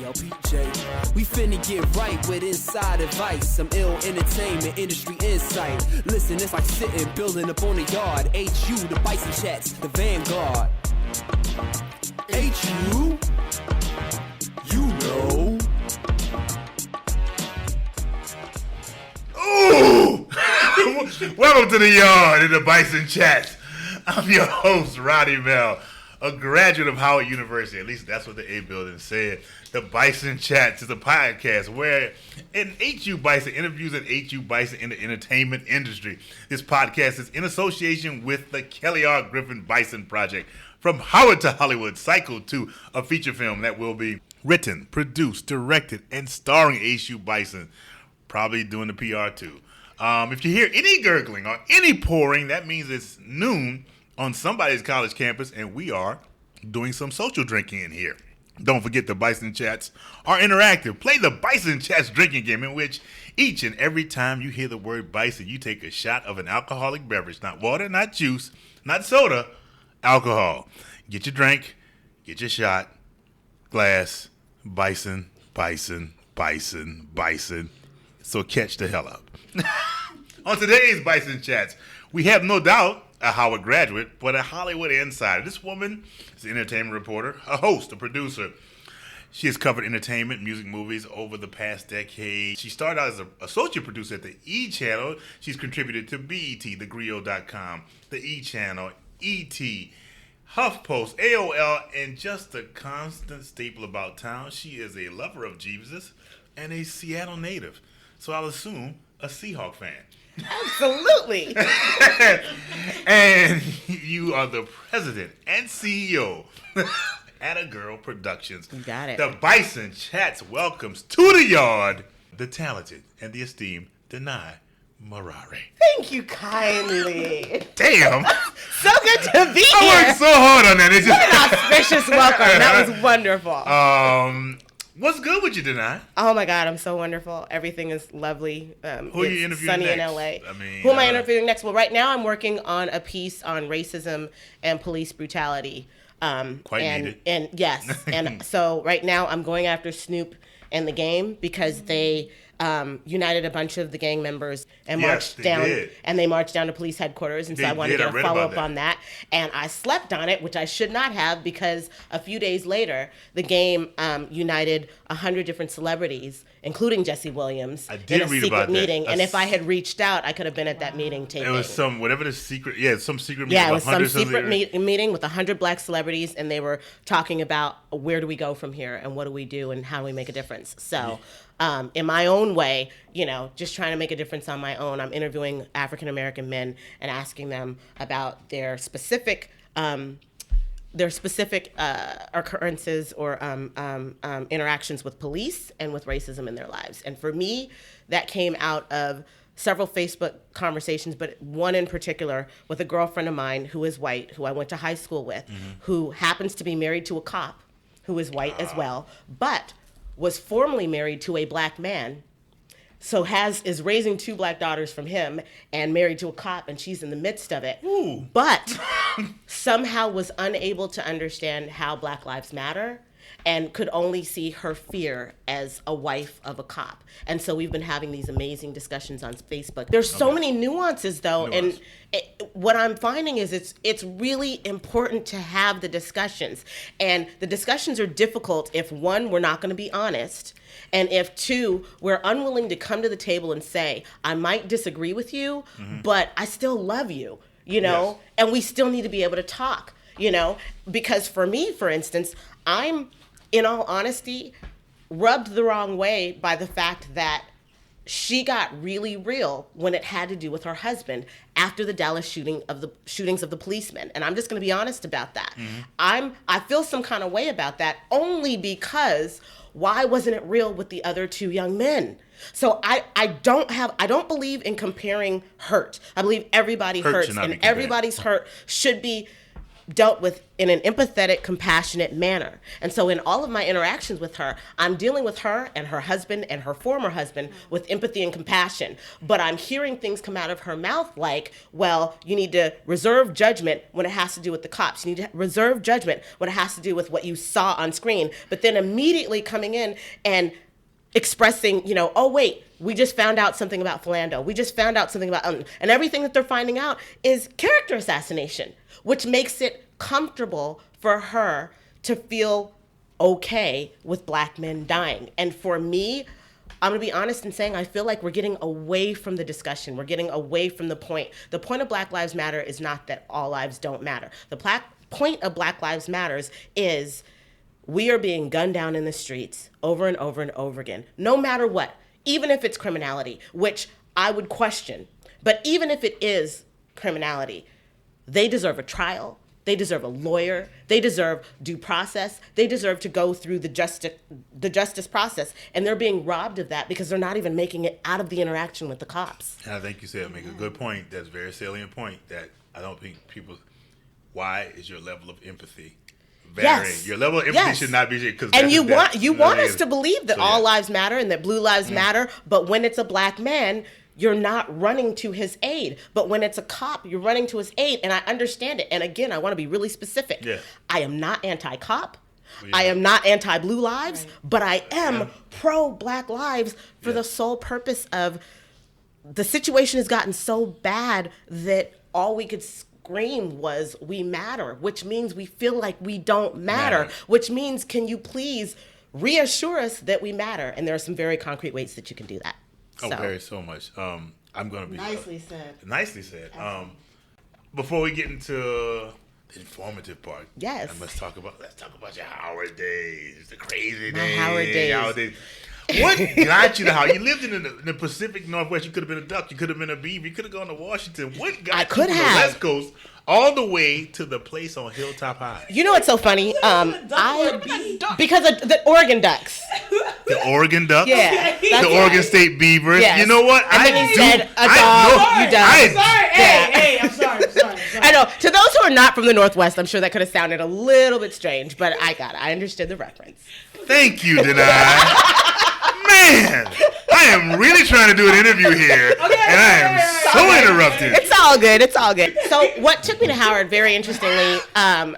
LPJ. We finna get right with inside advice. Some ill entertainment, industry insight. Listen, it's like sitting, building up on the yard. HU, the Bison Chats, the Vanguard. HU, you know. Ooh! Welcome to the yard in the Bison Chats. I'm your host, Roddy Mel, a graduate of Howard University. At least that's what the A building said. The Bison Chats is a podcast where an HU Bison interviews an HU Bison in the entertainment industry. This podcast is in association with the Kelly R. Griffin Bison Project. From Howard to Hollywood, Cycle to a feature film that will be written, produced, directed, and starring HU Bison. Probably doing the PR too. If you hear any gurgling or any pouring, that means it's noon on somebody's college campus, and we are doing some social drinking in here. Don't forget the Bison Chats are interactive. Play the Bison Chats drinking game in which each and every time you hear the word bison, you take a shot of an alcoholic beverage. Not water, not juice, not soda, alcohol. Get your drink, get your shot, glass, bison, bison, bison, bison. So catch the hell up. On today's Bison Chats, we have no doubt a Howard graduate, but a Hollywood insider. This woman is an entertainment reporter, a host, a producer. She has covered entertainment, music, movies over the past decade. She started out as an associate producer at the E! Channel. She's contributed to BET, thegrio.com, the E! Channel, E.T., HuffPost, AOL, and just a constant staple about town. She is a lover of Jesus and a Seattle native. So I'll assume a Seahawk fan. Absolutely. And you are the president and CEO at A Girl Productions. You got it. The Bison Chats welcomes to the yard the talented and the esteemed Danai Maraire. Thank you kindly. Damn. So good to be here. I worked so hard on that. It's What an auspicious welcome. That was wonderful. What's good with you, Danai? Oh my God, I'm so wonderful. Everything is lovely. Who are you interviewing sunny next? in LA. I mean, who am I interviewing next? Well, right now I'm working on a piece on racism and police brutality. Quite needed. And yes, and so right now I'm going after Snoop and the Game because they united a bunch of the gang members and marched down, and they marched down to police headquarters, and so I wanted to get a follow-up on that. And I slept on it, which I should not have, because a few days later, the Game united 100 different celebrities, including Jesse Williams, in a secret meeting. And if I had reached out, I could have been at that meeting taping. It was some secret meeting. Yeah, it was some secret meeting with 100 black celebrities, and they were talking about where do we go from here, and what do we do, and how do we make a difference. So. In my own way, just trying to make a difference on my own. I'm interviewing African-American men and asking them about their specific occurrences or interactions with police and with racism in their lives. And for me, that came out of several Facebook conversations, but one in particular with a girlfriend of mine who is white, who I went to high school with, who happens to be married to a cop who is white as well, but was formerly married to a black man, so is raising 2 black daughters from him and married to a cop, and she's in the midst of it. Ooh. But somehow was unable to understand how Black Lives Matter and could only see her fear as a wife of a cop. And so we've been having these amazing discussions on Facebook. There's so many nuances, though, and what I'm finding is it's really important to have the discussions. And the discussions are difficult if, 1, we're not going to be honest, and if 2, we're unwilling to come to the table and say, I might disagree with you, but I still love you, Yes. And we still need to be able to talk, because for me, for instance, I'm, in all honesty, rubbed the wrong way by the fact that she got really real when it had to do with her husband after the Dallas shootings of the policemen. And I'm just going to be honest about that. I feel some kind of way about that only because why wasn't it real with the other 2 young men? So I don't believe in comparing hurt. I believe everybody hurts, and everybody's hurt should be dealt with in an empathetic, compassionate manner. And so in all of my interactions with her, I'm dealing with her and her husband and her former husband with empathy and compassion. But I'm hearing things come out of her mouth like, well, you need to reserve judgment when it has to do with the cops. You need to reserve judgment when it has to do with what you saw on screen. But then immediately coming in and expressing, oh, wait, we just found out something about Philando. We just found out something about, and everything that they're finding out is character assassination, which makes it comfortable for her to feel okay with black men dying. And for me, I'm going to be honest in saying I feel like we're getting away from the discussion. We're getting away from the point. The point of Black Lives Matter is not that all lives don't matter. The point of Black Lives Matters is we are being gunned down in the streets over and over and over again, no matter what, even if it's criminality, which I would question. But even if it is criminality, they deserve a trial. They deserve a lawyer. They deserve due process. They deserve to go through the justice process. And they're being robbed of that because they're not even making it out of the interaction with the cops. And I think you said, make a good point. That's a very salient point that I don't think people, why is your level of empathy varying? Yes. Your level of empathy should not be, because and you want us to believe that all lives matter and that blue lives matter, but when it's a black man, you're not running to his aid. But when it's a cop, you're running to his aid, and I understand it. And again, I want to be really specific. Yeah. I am not anti-cop. Well, I am not anti-blue lives, but I am pro-black lives for the sole purpose of the situation has gotten so bad that all we could scream was we matter, which means we feel like we don't matter, which means can you please reassure us that we matter? And there are some very concrete ways that you can do that. Oh, very so much. I'm going to be nicely said. Nicely said. Before we get into the informative part, let's talk about your Howard days, the crazy days. Howard days. What got you to Howard? You lived in the Pacific Northwest. You could have been a duck. You could have been a beaver. You could have gone to Washington. What got you from the West Coast all the way to the place on Hilltop High? You know what's so funny? Because of the Oregon Ducks. The Oregon Ducks? Yeah. The Oregon State Beavers. Yes. You know what? And then he said a dog. I'm sorry. I know. To those who are not from the Northwest, I'm sure that could have sounded a little bit strange, but I got it. I understood the reference. Thank you, Danai. Man, I am really trying to do an interview here, and I am so interrupted. It's all good. So what took me to Howard, very interestingly, I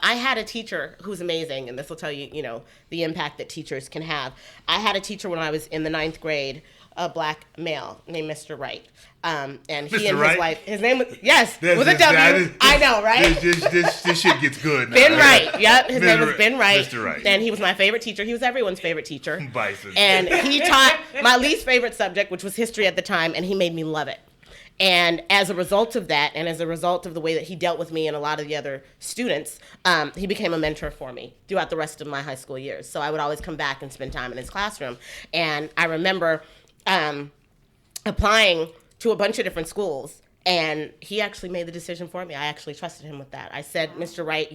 had a teacher who's amazing, and this will tell you, the impact that teachers can have. I had a teacher when I was in the 9th grade, a black male named Mr. Wright. And he Mr. and Wright? his wife, his name was, with a W. I know, right? This shit gets good now. Ben Wright. Yep, his name was Ben Wright. Mr. Wright. And he was my favorite teacher. He was everyone's favorite teacher. Bison. And he taught my least favorite subject, which was history at the time, and he made me love it. And as a result of that, and as a result of the way that he dealt with me and a lot of the other students, he became a mentor for me throughout the rest of my high school years. So I would always come back and spend time in his classroom. And I remember applying to a bunch of different schools, and he actually made the decision for me. I actually trusted him with that. I said, Mr. Wright,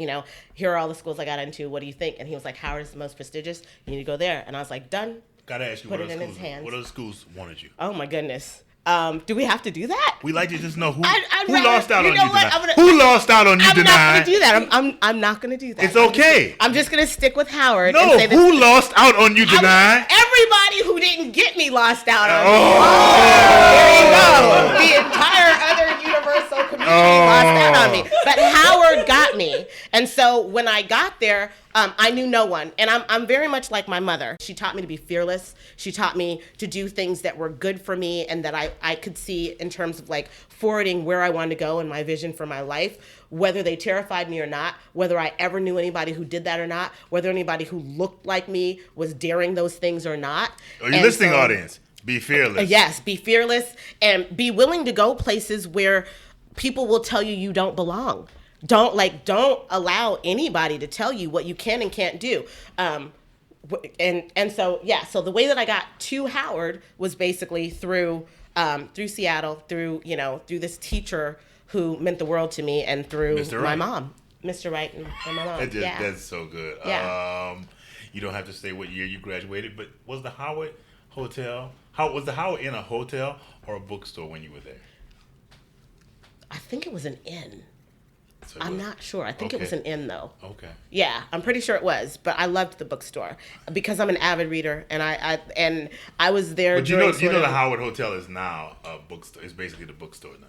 here are all the schools I got into. What do you think? And he was like, Howard is the most prestigious. You need to go there. And I was like, done. Gotta ask you, what other schools wanted you? Oh, my goodness. Do we have to do that? We like to just know who who lost out on you, Danai. Who lost out on you, Danai? I'm not going to do that. I'm not going to do that. It's okay. I'm just going to stick with Howard. No, and say who lost out on you, Danai? Everybody who didn't get me lost out on me. Oh. There you go. The entire other universal community lost out on me. But Howard got me. And so when I got there, I knew no one. And I'm very much like my mother. She taught me to be fearless. She taught me to do things that were good for me and that I could see in terms of like forwarding where I wanted to go and my vision for my life, whether they terrified me or not, whether I ever knew anybody who did that or not, whether anybody who looked like me was daring those things or not. Are you listening, audience? Be fearless. Yes, be fearless and be willing to go places where people will tell you don't belong. Don't allow anybody to tell you what you can and can't do. So the way that I got to Howard was basically through Seattle, through this teacher who meant the world to me, and through my mom, Mr. Wright, and my mom. That's so good. Yeah. You don't have to say what year you graduated, but was the Howard hotel? Was the Howard in a hotel or a bookstore when you were there? I think it was an inn. So I'm not sure. I think it was an inn though. Okay. Yeah, I'm pretty sure it was. But I loved the bookstore because I'm an avid reader, and I was there. But you know the Howard Hotel is now a bookstore. It's basically the bookstore now.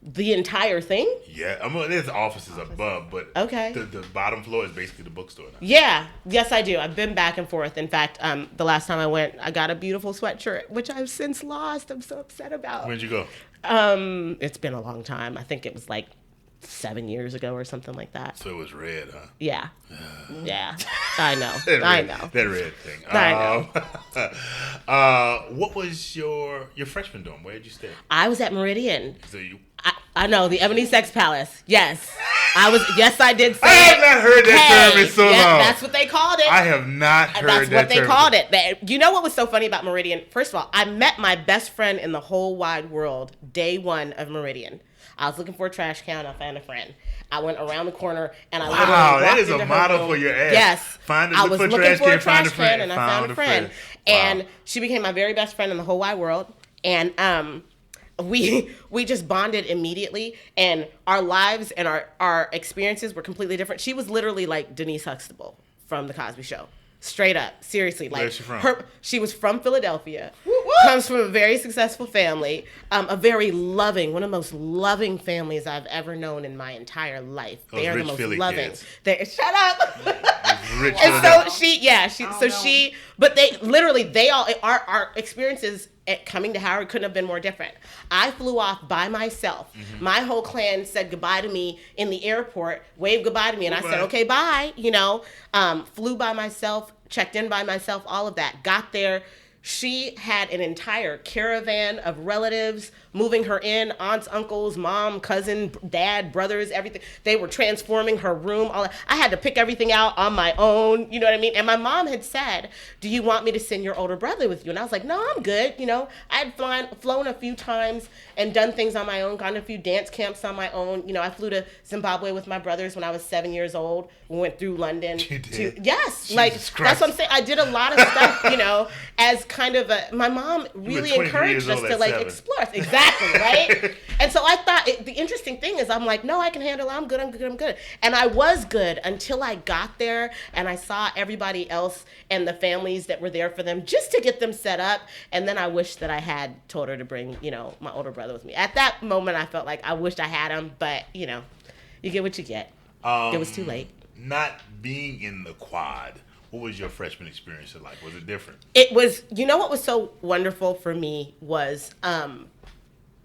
The entire thing? Yeah, I mean, there's offices above, but okay. The bottom floor is basically the bookstore now. Yeah, yes, I do. I've been back and forth. In fact, the last time I went, I got a beautiful sweatshirt, which I've since lost. I'm so upset about. When'd you go? It's been a long time. I think it was like 7 years ago or something like that. So it was red, huh? Yeah. Yeah. I know. I know. That red thing. I know. What was your freshman dorm? Where did you stay? I was at Meridian. So you... I know, the Ebony Sex Palace. Yes. Yes, I did say I have not heard that term in so long. That's what they called it. I have not heard that term. That's what they called it. You know what was so funny about Meridian? First of all, I met my best friend in the whole wide world day one of Meridian. I was looking for a trash can. I found a friend. I went around the corner and I literally walked that is into a model room. for your ass. Yes. I was looking for a trash can and I found a friend. Wow. And she became my very best friend in the whole wide world. And we just bonded immediately, and our lives and our experiences were completely different. She was literally like Denise Huxtable from The Cosby Show. Straight up, seriously. Like, where's she from? She was from Philadelphia. Comes from a very successful family, a very loving, one of the most loving families I've ever known in my entire life. Those they are rich the most Philly loving. Kids. Shut up. Rich And so but they literally, our experiences at coming to Howard couldn't have been more different. I flew off by myself. Mm-hmm. My whole clan said goodbye to me in the airport, waved goodbye to me, and I said, okay, bye. Flew by myself, checked in by myself, all of that. Got there. She had an entire caravan of relatives moving her in, aunts, uncles, mom, cousin, dad, brothers, everything. They were transforming her room. I had to pick everything out on my own, you know what I mean? And my mom had said, do you want me to send your older brother with you? And I was like, no, I'm good. I had flown a few times and done things on my own, gone to a few dance camps on my own. I flew to Zimbabwe with my brothers when I was 7 years old. We went through London. You did? Yes. Jesus Christ. That's what I'm saying. I did a lot of stuff, as kind of my mom really encouraged us to explore. Exactly, right? And so I thought the interesting thing is I'm like, no, I can handle it. I'm good. And I was good until I got there and I saw everybody else and the families that were there for them just to get them set up. And then I wished that I had told her to bring, my older brother with me. At that moment, I felt like I wished I had him, but, you get what you get. It was too late. Not being in the quad, what was your freshman experience like? Was it different? It was, what was so wonderful for me was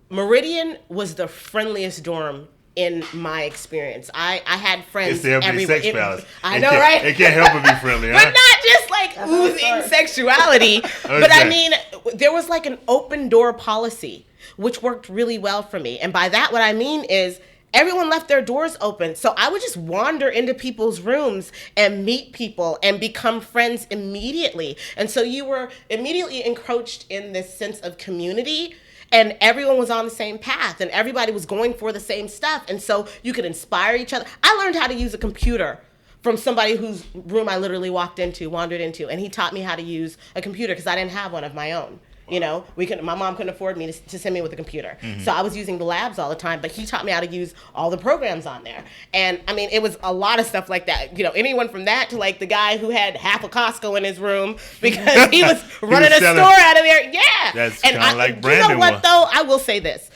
Meridian was the friendliest dorm in my experience. I had friends. It's the Ebony Sex Palace. I know, right? It can't help but be friendly, huh? But not just like oozing sexuality. Okay. But I mean, there was like an open door policy, which worked really well for me. And by that, what I mean is everyone left their doors open. So I would just wander into people's rooms and meet people and become friends immediately. And so you were immediately encroached in this sense of community, and everyone was on the same path and everybody was going for the same stuff. And so you could inspire each other. I learned how to use a computer from somebody whose room I literally wandered into, and he taught me how to use a computer because I didn't have one of my own. My mom couldn't afford me to send me with a computer. Mm-hmm. So I was using the labs all the time, but he taught me how to use all the programs on there. And I mean, it was a lot of stuff like that. Anyone from that to like the guy who had half a Costco in his room because he was running a store out of there. Yeah. That's kind of like Brandon. You know what though? I will say this.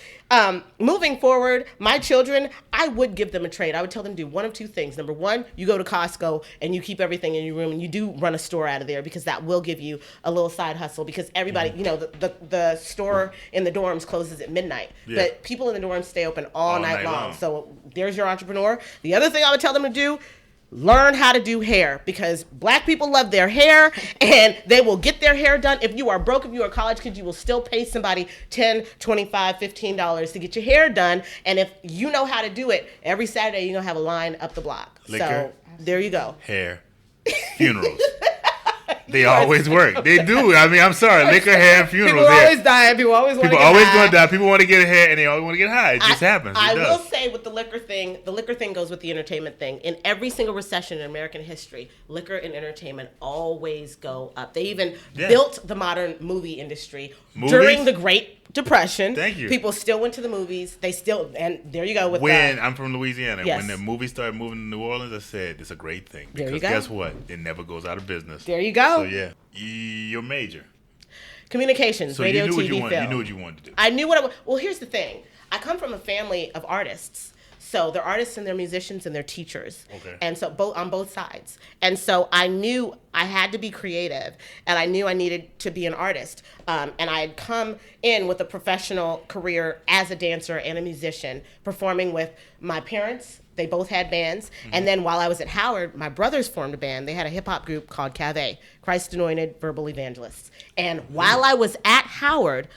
Moving forward, my children, I would give them a trade. I would tell them to do one of two things. Number one, you go to Costco and you keep everything in your room and you do run a store out of there because that will give you a little side hustle because everybody, the store in the dorms closes at midnight. Yeah. But people in the dorms stay open all night long. So there's your entrepreneur. The other thing I would tell them to do, learn how to do hair because Black people love their hair and they will get their hair done. If you are broke, if you are a college kid, you will still pay somebody $10, $25, $15 to get your hair done. And if you know how to do it, every Saturday you're going to have a line up the block. Liquor, so there you go. Hair, funerals. They always work. They do. I mean, I'm sorry. Liquor, hair, and funerals. People always die. People always want to get high. People always going to die. People want to get hair, and they always want to get high. It just happens. I will say with the liquor thing goes with the entertainment thing. In every single recession in American history, liquor and entertainment always go up. They even built the modern movie industry during the Great Depression. Thank you. People still went to the movies. They still, and there you go with when I'm from Louisiana. Yes. When the movies started moving to New Orleans, I said it's a great thing because there you go. guess what? It never goes out of business. There you go. So yeah, your major. Communications, So radio, you knew what TV, you wanted. film. You knew what you wanted to do. I knew what well, here's the thing. I come from a family of artists. So they're artists and they're musicians and they're teachers. Okay. And so on both sides. And so I knew I had to be creative and I knew I needed to be an artist. And I had come in with a professional career as a dancer and a musician, performing with my parents. They both had bands. Mm-hmm. And then while I was at Howard, my brothers formed a band. They had a hip hop group called Cave, Christ Anointed Verbal Evangelists. And while I was at Howard.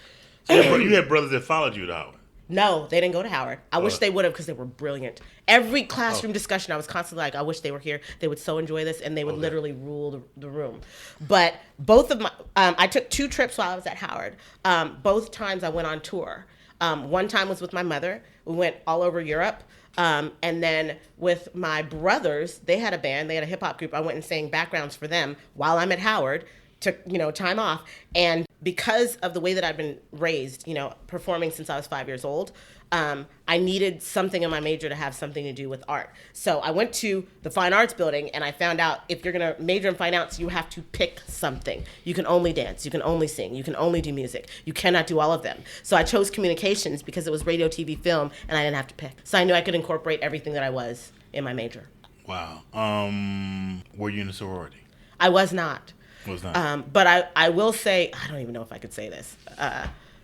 So you had brothers that followed you to Howard? No, they didn't go to Howard. I wish they would have because they were brilliant. Every classroom discussion, I was constantly like, I wish they were here. They would so enjoy this, and they would literally rule the room. But both of my, I took 2 trips while I was at Howard. Both times I went on tour. One time was with my mother. We went all over Europe. And then with my brothers, they had a band. They had a hip-hop group. I went and sang backgrounds for them while I'm at Howard. Took, time off. And because of the way that I've been raised, performing since I was 5 years old, I needed something in my major to have something to do with art. So I went to the Fine Arts building and I found out if you're going to major in fine arts, you have to pick something. You can only dance. You can only sing. You can only do music. You cannot do all of them. So I chose communications because it was radio, TV, film, and I didn't have to pick. So I knew I could incorporate everything that I was in my major. Wow. Were you in a sorority? I was not. Was not. But I will say, I don't even know if I could say this.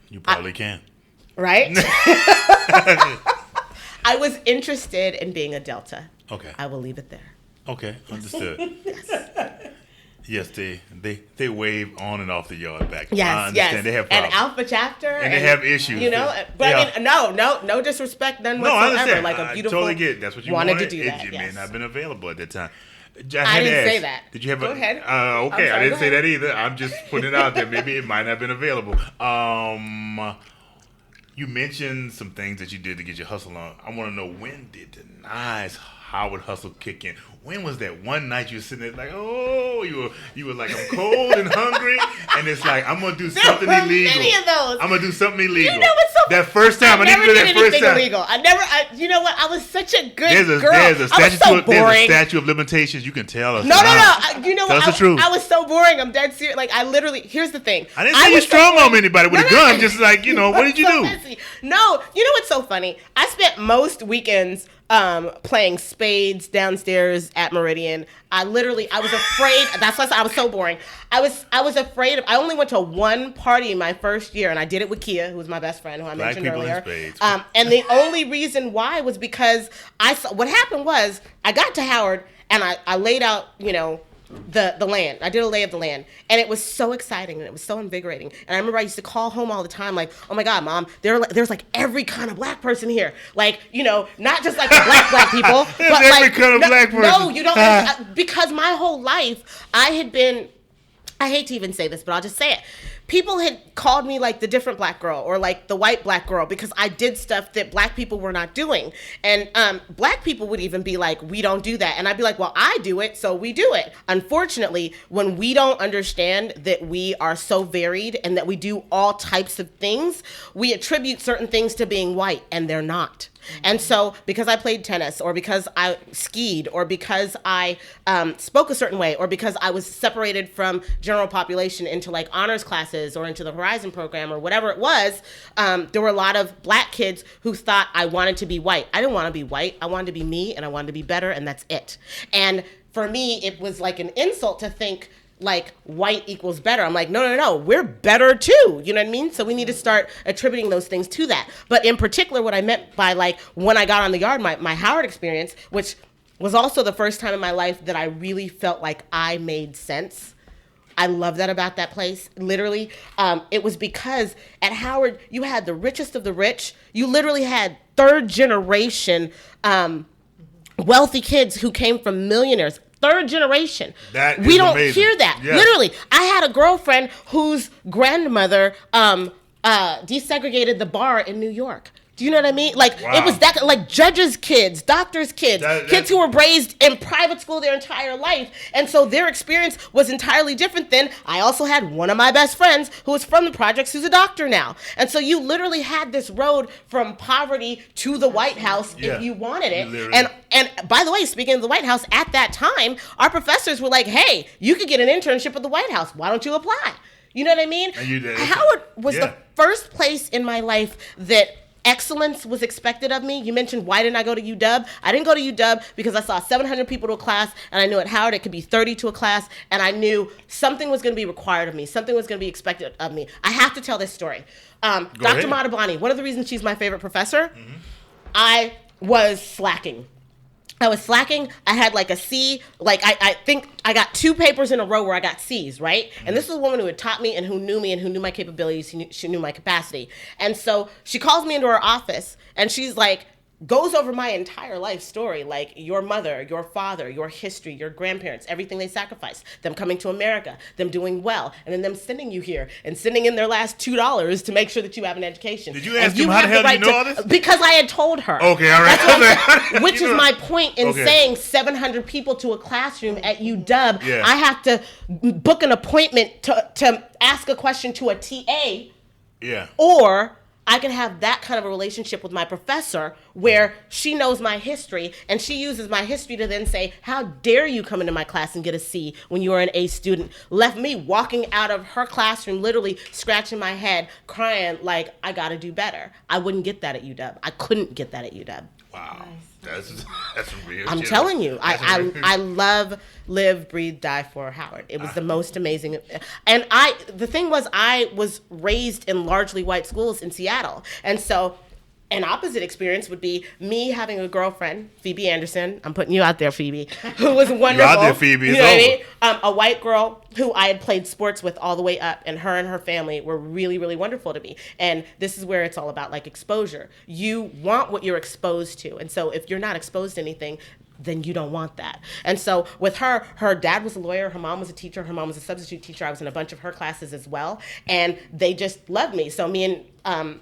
You probably can. Right? I was interested in being a Delta. Okay. I will leave it there. Okay, understood. Yes, they wave on and off the yard back. Yes, I understand. yes. They have problems. And Alpha Chapter. And they have issues. But I mean, no disrespect none whatsoever. I understand. Like a beautiful. I totally get it. That's what you wanted wanted. to do that. It Yes. may not have been available at that time. I didn't say that. Did you have Go ahead. Okay, Sorry, I didn't go say ahead. that either. I'm just putting it out there. Maybe it might not have been available. You mentioned some things that you did to get your hustle on. I want to know, when did Danai's Howard hustle kick in? When was that one night you were sitting there like, oh, you were like, I'm cold and hungry, and it's like, I'm gonna do something There were illegal. many of those. I'm gonna do something illegal. You know what's so that first time? I need to do that first time. Illegal. You know what? I was such a good girl. There's a boring. statute of limitations. You can tell us. No. You know what? Tell us the truth. I was so boring. I'm dead serious. Like, I literally, here's the thing. I didn't say you strong arm anybody with a gun. Just like, what did you do? Messy. No, you know what's so funny? I spent most weekends playing spades downstairs at Meridian. I was afraid. That's why I was so boring. I was afraid. I only went to one party my first year, and I did it with Kia, who was my best friend, who I mentioned earlier. And the only reason why was because what happened was I got to Howard and I laid out, the land. I did a lay of the land, and it was so exciting and it was so invigorating. And I remember I used to call home all the time, like, "Oh my God, Mom, there's like every kind of black person here, like, not just like the black people, but every kind of black person." No, you don't, because my whole life I hate to even say this, but I'll just say it. People had called me like the different black girl or like the white black girl because I did stuff that black people were not doing. And black people would even be like, we don't do that. And I'd be like, well, I do it, so we do it. Unfortunately, when we don't understand that we are so varied and that we do all types of things, we attribute certain things to being white, and they're not. And so because I played tennis or because I skied or because I spoke a certain way or because I was separated from general population into like honors classes or into the Horizon program or whatever it was, there were a lot of black kids who thought I wanted to be white. I didn't want to be white. I wanted to be me, and I wanted to be better, and that's it. And for me, it was like an insult to think like white equals better. I'm like, no, we're better too. You know what I mean? So we need to start attributing those things to that. But in particular, what I meant by like when I got on the yard, my Howard experience, which was also the first time in my life that I really felt like I made sense. I love that about that place. Literally, it was because at Howard, you had the richest of the rich. You literally had third generation wealthy kids who came from millionaires, third generation. That we is don't amazing. hear that. Yes. Literally, I had a girlfriend whose grandmother desegregated the bar in New York. Do you know what I mean? Like, Wow. it was that, like, judges' kids, doctors' kids, kids who were raised in private school their entire life. And so their experience was entirely different than, I also had one of my best friends who was from the projects who's a doctor now. And so you literally had this road from poverty to the White House if you wanted it. And by the way, speaking of the White House, at that time, our professors were like, hey, you could get an internship at the White House. Why don't you apply? You know what I mean? And you did. Howard was the first place in my life that excellence was expected of me. You mentioned, why didn't I go to UW? I didn't go to UW because I saw 700 people to a class, and I knew at Howard it could be 30 to a class, and I knew something was going to be required of me. Something was going to be expected of me. I have to tell this story. Dr. Madabani, one of the reasons she's my favorite professor, I was slacking. I had like a C. Like, I think I got 2 papers in a row where I got C's, right? And this was a woman who had taught me and who knew my capabilities. She knew my capacity. And so she calls me into her office and she's like, goes over my entire life story, like your mother, your father, your history, your grandparents, everything they sacrificed, them coming to America, them doing well, and then them sending you here and sending in their last $2 to make sure that you have an education. Did you ask him how the hell do you know all this? Because I had told her. Okay, all right. Which is my point in saying 700 people to a classroom at UW. Yeah. I have to book an appointment to ask a question to a TA. Yeah. Or I can have that kind of a relationship with my professor where she knows my history and she uses my history to then say, how dare you come into my class and get a C when you are an A student? Left me walking out of her classroom, literally scratching my head, crying like, I got to do better. I wouldn't get that at UW. I couldn't get that at UW. Wow. Nice. That's real. I'm telling you, I love, live, breathe, die for Howard. It was the most amazing. And the thing was, I was raised in largely white schools in Seattle. And so an opposite experience would be me having a girlfriend, Phoebe Anderson. I'm putting you out there, Phoebe, who was wonderful. You're out there, Phoebe. It's you know over. what I mean? A white girl who I had played sports with all the way up, and her family were really, really wonderful to me. And this is where it's all about, like, exposure. You want what you're exposed to. And so if you're not exposed to anything, then you don't want that. And so with her dad was a lawyer, her mom was a teacher, her mom was a substitute teacher. I was in a bunch of her classes as well. And they just loved me. So me and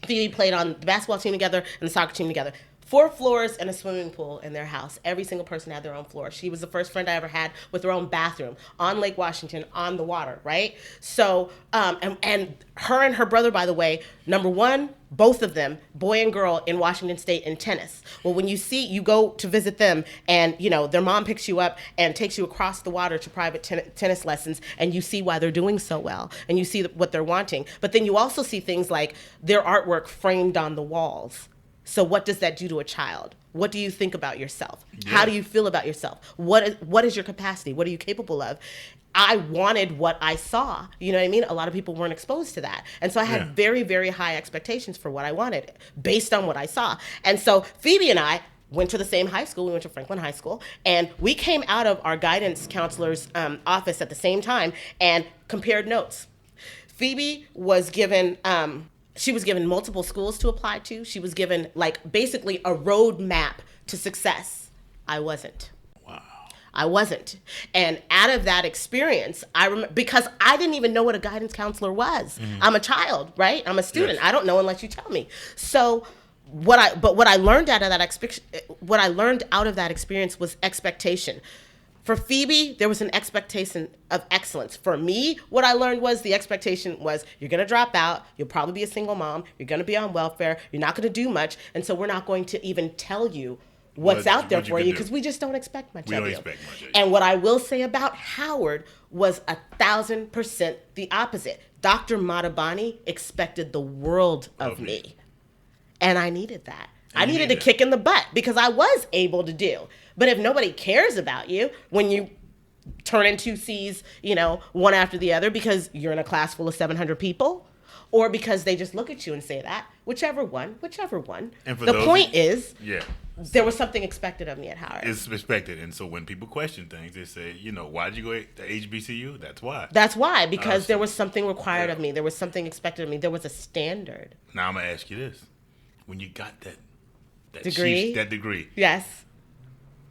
Phoebe played on the basketball team together and the soccer team together. 4 floors and a swimming pool in their house. Every single person had their own floor. She was the first friend I ever had with her own bathroom on Lake Washington on the water, right? So, and her brother, by the way, number one, both of them, boy and girl, in Washington State in tennis. Well, when you go to visit them and, you know, their mom picks you up and takes you across the water to private tennis lessons, and you see why they're doing so well, and you see what they're wanting. But then you also see things like their artwork framed on the walls. So what does that do to a child? What do you think about yourself? Yeah. How do you feel about yourself? What is your capacity? What are you capable of? I wanted what I saw. You know what I mean? A lot of people weren't exposed to that. And so I had very, very high expectations for what I wanted based on what I saw. And so Phoebe and I went to the same high school. We went to Franklin High School. And we came out of our guidance counselor's office at the same time and compared notes. Phoebe was given... She was given multiple schools to apply to. She was given, like, basically a roadmap to success. I wasn't. Wow. I wasn't. And out of that experience, because I didn't even know what a guidance counselor was. Mm-hmm. I'm a child, right? I'm a student. Yes. I don't know unless you tell me. So what I learned out of that experience was expectation. For Phoebe, there was an expectation of excellence. For me, what I learned was the expectation was you're going to drop out. You'll probably be a single mom. You're going to be on welfare. You're not going to do much. And so we're not going to even tell you what's out there for you because we just don't expect much of you. We don't expect much of you. And what I will say about Howard was 1,000% the opposite. Dr. Madabani expected the world of me. And I needed that. I needed a kick in the butt because I was able to do. But if nobody cares about you when you turn in 2 C's, you know, one after the other because you're in a class full of 700 people, or because they just look at you and say that, whichever one. And the point is, there was something expected of me at Howard. It's expected. And so when people question things, they say, you know, why'd you go to HBCU? That's why. That's why, because there was something required of me. There was something expected of me. There was a standard. Now I'm going to ask you this. When you got that degree? That degree. Yes.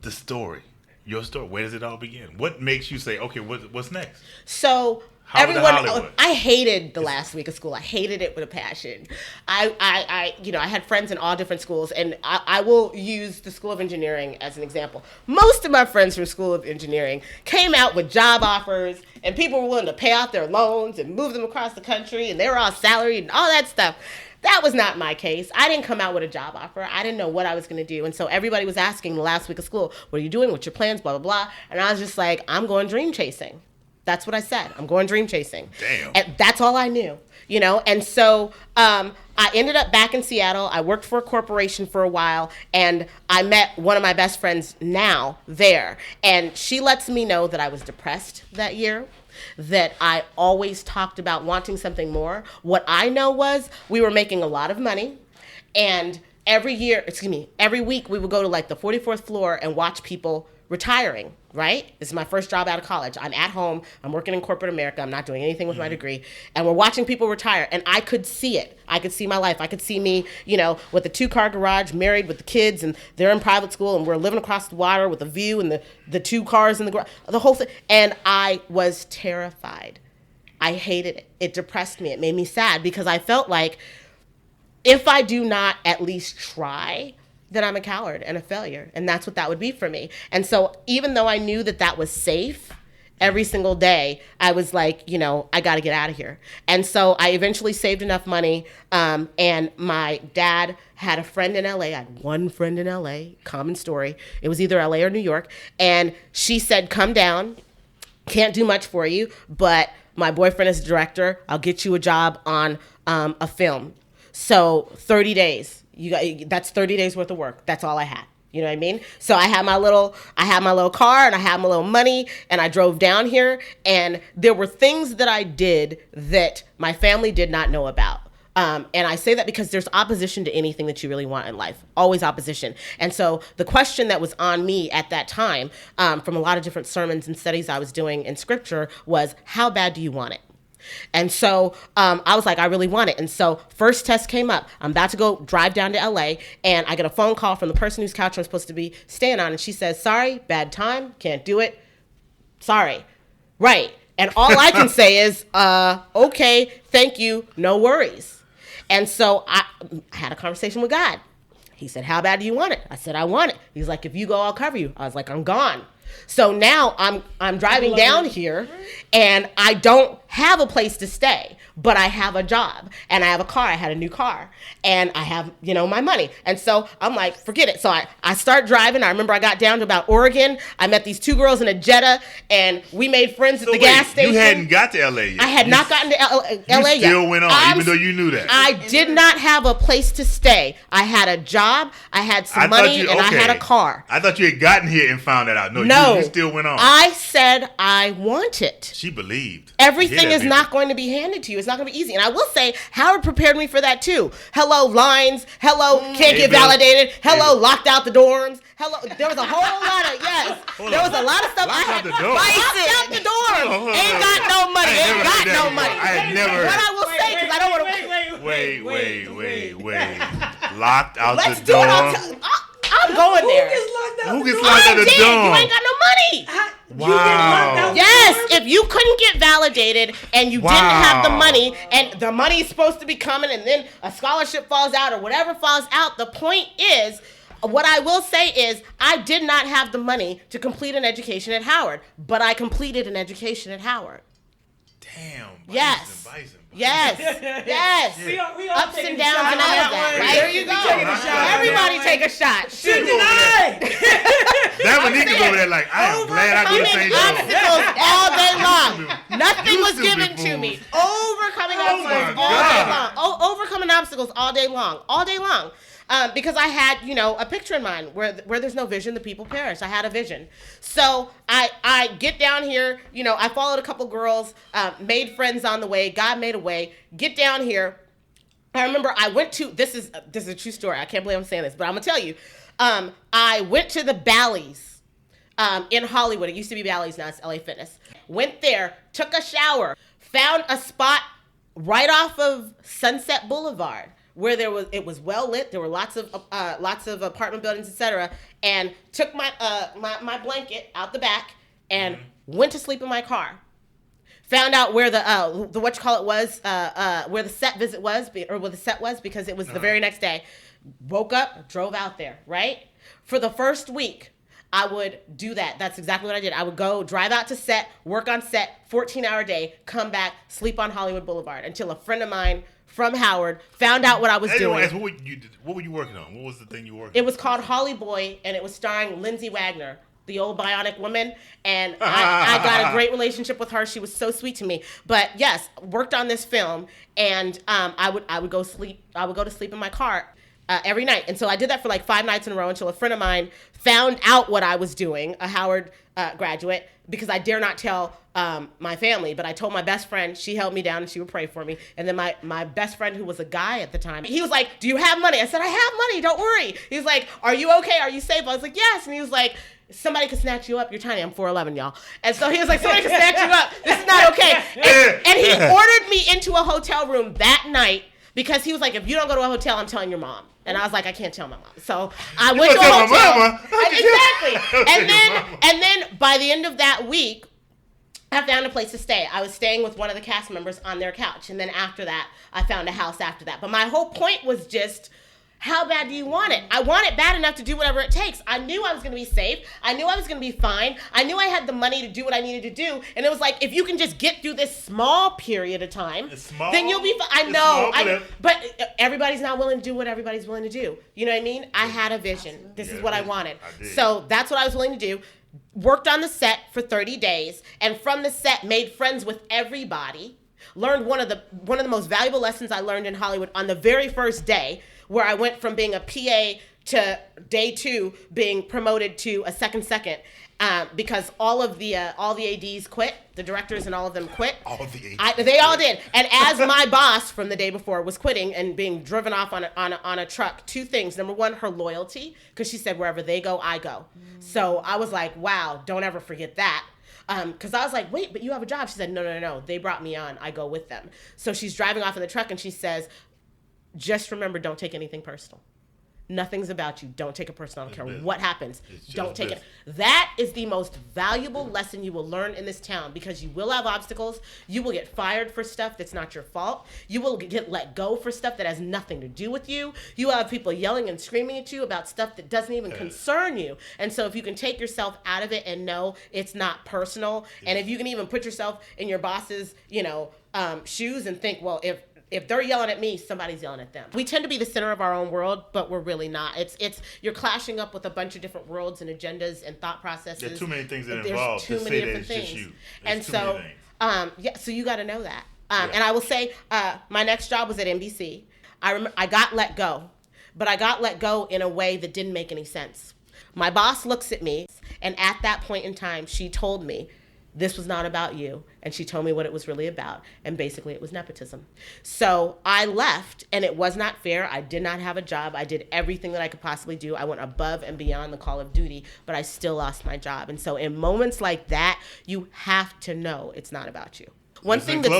The story. your story. Where does it all begin? What makes you say, okay, what's next? So How was Hollywood? I hated the last week of school. I hated it with a passion. I had friends in all different schools, and I will use the School of Engineering as an example. Most of my friends from School of Engineering came out with job offers, and people were willing to pay off their loans and move them across the country, and they were all salaried and all that stuff. That was not my case. I didn't come out with a job offer. I didn't know what I was going to do. And so everybody was asking the last week of school, what are you doing? What's your plans? Blah, blah, blah. And I was just like, I'm going dream chasing. That's what I said. I'm going dream chasing. Damn. And that's all I knew, And so I ended up back in Seattle. I worked for a corporation for a while, and I met one of my best friends now there. And she lets me know that I was depressed that year, that I always talked about wanting something more. What I know was we were making a lot of money, and every week we would go to like the 44th floor and watch people retiring, right? This is my first job out of college. I'm at home. I'm working in corporate America. I'm not doing anything with my degree. And we're watching people retire. And I could see it. I could see my life. I could see me, with a 2-car garage, married with the kids, and they're in private school, and we're living across the water with a view and the 2 cars in the garage, the whole thing. And I was terrified. I hated it. It depressed me. It made me sad because I felt like if I do not at least try, then I'm a coward and a failure. And that's what that would be for me. And so even though I knew that was safe, every single day, I was like, I got to get out of here. And so I eventually saved enough money. And my dad had a friend in LA. I had one friend in LA, common story. It was either LA or New York. And she said, come down. Can't do much for you, but my boyfriend is a director. I'll get you a job on a film. So 30 days. That's 30 days worth of work. That's all I had. You know what I mean? So I had my little car, and I had my little money, and I drove down here, and there were things that I did that my family did not know about. And I say that because there's opposition to anything that you really want in life. Always opposition. And so the question that was on me at that time, from a lot of different sermons and studies I was doing in scripture, was how bad do you want it? And so I was like, I really want it. And so first test came up. I'm about to go drive down to LA, and I get a phone call from the person whose couch I'm supposed to be staying on. And she says, sorry, bad time, can't do it. Sorry. Right. And all I can say is, okay, thank you, no worries. And so I had a conversation with God. He said, how bad do you want it? I said, I want it. He's like, if you go, I'll cover you. I was like, I'm gone. So now I'm driving down here, and I don't have a place to stay, but I have a job, and I have a car. I had a new car, and I have, my money. And so I'm like, forget it. So I start driving. I remember I got down to about Oregon. I met these 2 girls in a Jetta, and we made friends at the gas station. You hadn't got to LA yet. I had not gotten to LA yet. You still went on, even though you knew that. I did not have a place to stay. I had a job, I had some money, and I had a car. I thought you had gotten here and found that out. No. You still went on. I said I want it. She believed. Everything is not going to be handed to you. It's not going to be easy. And I will say, Howard prepared me for that too. Hello, lines. Hello, can't get validated. Hello, locked out the dorms. Hello, there was a whole lot of, yes. There was a lot of stuff. Locked out the dorms. Locked out the dorms. Ain't got no money. Ain't got no money. I had never. What I will say, because I don't want to. Wait. Locked out Let's the do it. dorm. I'm going there. Who gets locked out the dorm? You ain't got no money. Wow. Yes, if you couldn't get validated and you didn't have the money, and the money is supposed to be coming, and then a scholarship falls out or whatever falls out, the point is, what I will say is, I did not have the money to complete an education at Howard, but I completed an education at Howard. Damn. Bison. Yes. We all Ups and downs and all of that. Right? There you go. Everybody take a shot. Shoot Danai. That Monica's over there like, I am glad I go to St. Obstacles all day long. Nothing was given to me. Overcoming obstacles all day long. Overcoming obstacles all day long. All day long. Because I had, a picture in mind where there's no vision, the people perish. I had a vision. So I get down here, I followed a couple girls, made friends on the way. God made a way. Get down here. I remember I went to, this is a true story. I can't believe I'm saying this, but I'm going to tell you. I went to the Bally's in Hollywood. It used to be Bally's, now it's LA Fitness. Went there, took a shower, found a spot right off of Sunset Boulevard, where it was well lit. There were lots of apartment buildings, etc. And took my my blanket out the back and went to sleep in my car. Found out where the whatchamacallit was, where the set visit was, or where the set was, because it was the very next day. Woke up, drove out there, right? For the first week, I would do that. That's exactly what I did. I would go drive out to set, work on set, 14-hour day, come back, sleep on Hollywood Boulevard until a friend of mine from Howard found out what I was doing. What were you working on? What was the thing you were working on? It was called Holly Boy, and it was starring Lindsay Wagner, the old bionic woman, and I got a great relationship with her. She was so sweet to me. But yes, worked on this film, and I would go sleep. I would go to sleep in my car every night, and so I did that for like 5 nights in a row until a friend of mine found out what I was doing, a Howard graduate, because I dare not tell my family, but I told my best friend. She held me down and she would pray for me. And then my best friend, who was a guy at the time, he was like, "Do you have money?" I said, "I have money, don't worry." He was like, "Are you okay? Are you safe?" I was like, "Yes." And he was like, "Somebody could snatch you up. You're tiny. I'm 4'11", y'all." And so he was like, "Somebody could snatch you up. This is not okay." And he ordered me into a hotel room that night because he was like, "If you don't go to a hotel, I'm telling your mom." And I was like, "I can't tell my mom." So I went to a hotel. Exactly. And then by the end of that week, I found a place to stay. I was staying with one of the cast members on their couch. And then after that, I found a house after that. But my whole point was just, how bad do you want it? I want it bad enough to do whatever it takes. I knew I was going to be safe. I knew I was going to be fine. I knew I had the money to do what I needed to do. And it was like, if you can just get through this small period of time, then you'll be fine. I know. But everybody's not willing to do what everybody's willing to do. You know what I mean? I had a vision. This is what I wanted. So that's what I was willing to do. Worked on the set for 30 days. And from the set, made friends with everybody. Learned one of the most valuable lessons I learned in Hollywood on the very first day, where I went from being a PA to day 2 being promoted to a second, because all the ADs quit, the directors and all of them quit. All the ADs. They all did. And as my boss from the day before was quitting and being driven off on a truck, 2 things. Number 1, her loyalty, because she said, wherever they go, I go. So I was like, wow, don't ever forget that. Because I was like, wait, but you have a job. She said, no. They brought me on. I go with them. So she's driving off in the truck and she says, just remember, don't take anything personal. Nothing's about you. Don't take it personal. I don't care what happens. Don't take it. That is the most valuable lesson you will learn in this town, because you will have obstacles. You will get fired for stuff that's not your fault. You will get let go for stuff that has nothing to do with you. You will have people yelling and screaming at you about stuff that doesn't even concern you. And so if you can take yourself out of it and know it's not personal, and if you can even put yourself in your boss's, shoes and think, well, if they're yelling at me, somebody's yelling at them. We tend to be the center of our own world, but we're really not. It's you're clashing up with a bunch of different worlds and agendas and thought processes. There are too many things that involve to say that it's just you. And so, so you got to know that. And I will say, my next job was at NBC. I got let go, but I got let go in a way that didn't make any sense. My boss looks at me, and at that point in time, she told me, this was not about you. And she told me what it was really about. And basically it was nepotism. So I left, and it was not fair. I did not have a job. I did everything that I could possibly do. I went above and beyond the call of duty, but I still lost my job. And so in moments like that, you have to know it's not about you. One thing that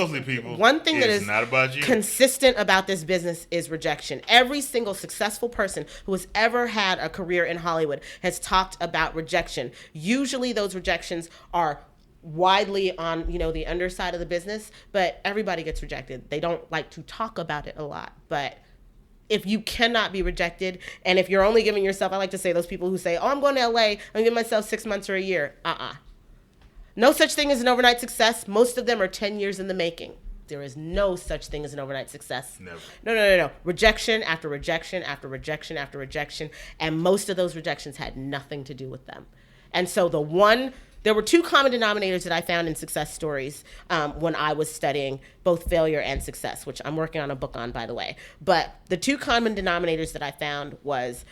is not about you. Consistent about this business is rejection. Every single successful person who has ever had a career in Hollywood has talked about rejection. Usually those rejections are widely on the underside of the business, but everybody gets rejected. They don't like to talk about it a lot, but if you cannot be rejected, and if you're only giving yourself, I like to say those people who say, oh, I'm going to LA, I'm giving myself 6 months or a year. No such thing as an overnight success. Most of them are 10 years in the making. There is no such thing as an overnight success. Never. No. Rejection after rejection after rejection after rejection, and most of those rejections had nothing to do with them. And so there were 2 common denominators that I found in success stories when I was studying both failure and success, which I'm working on a book on, by the way. But the 2 common denominators that I found was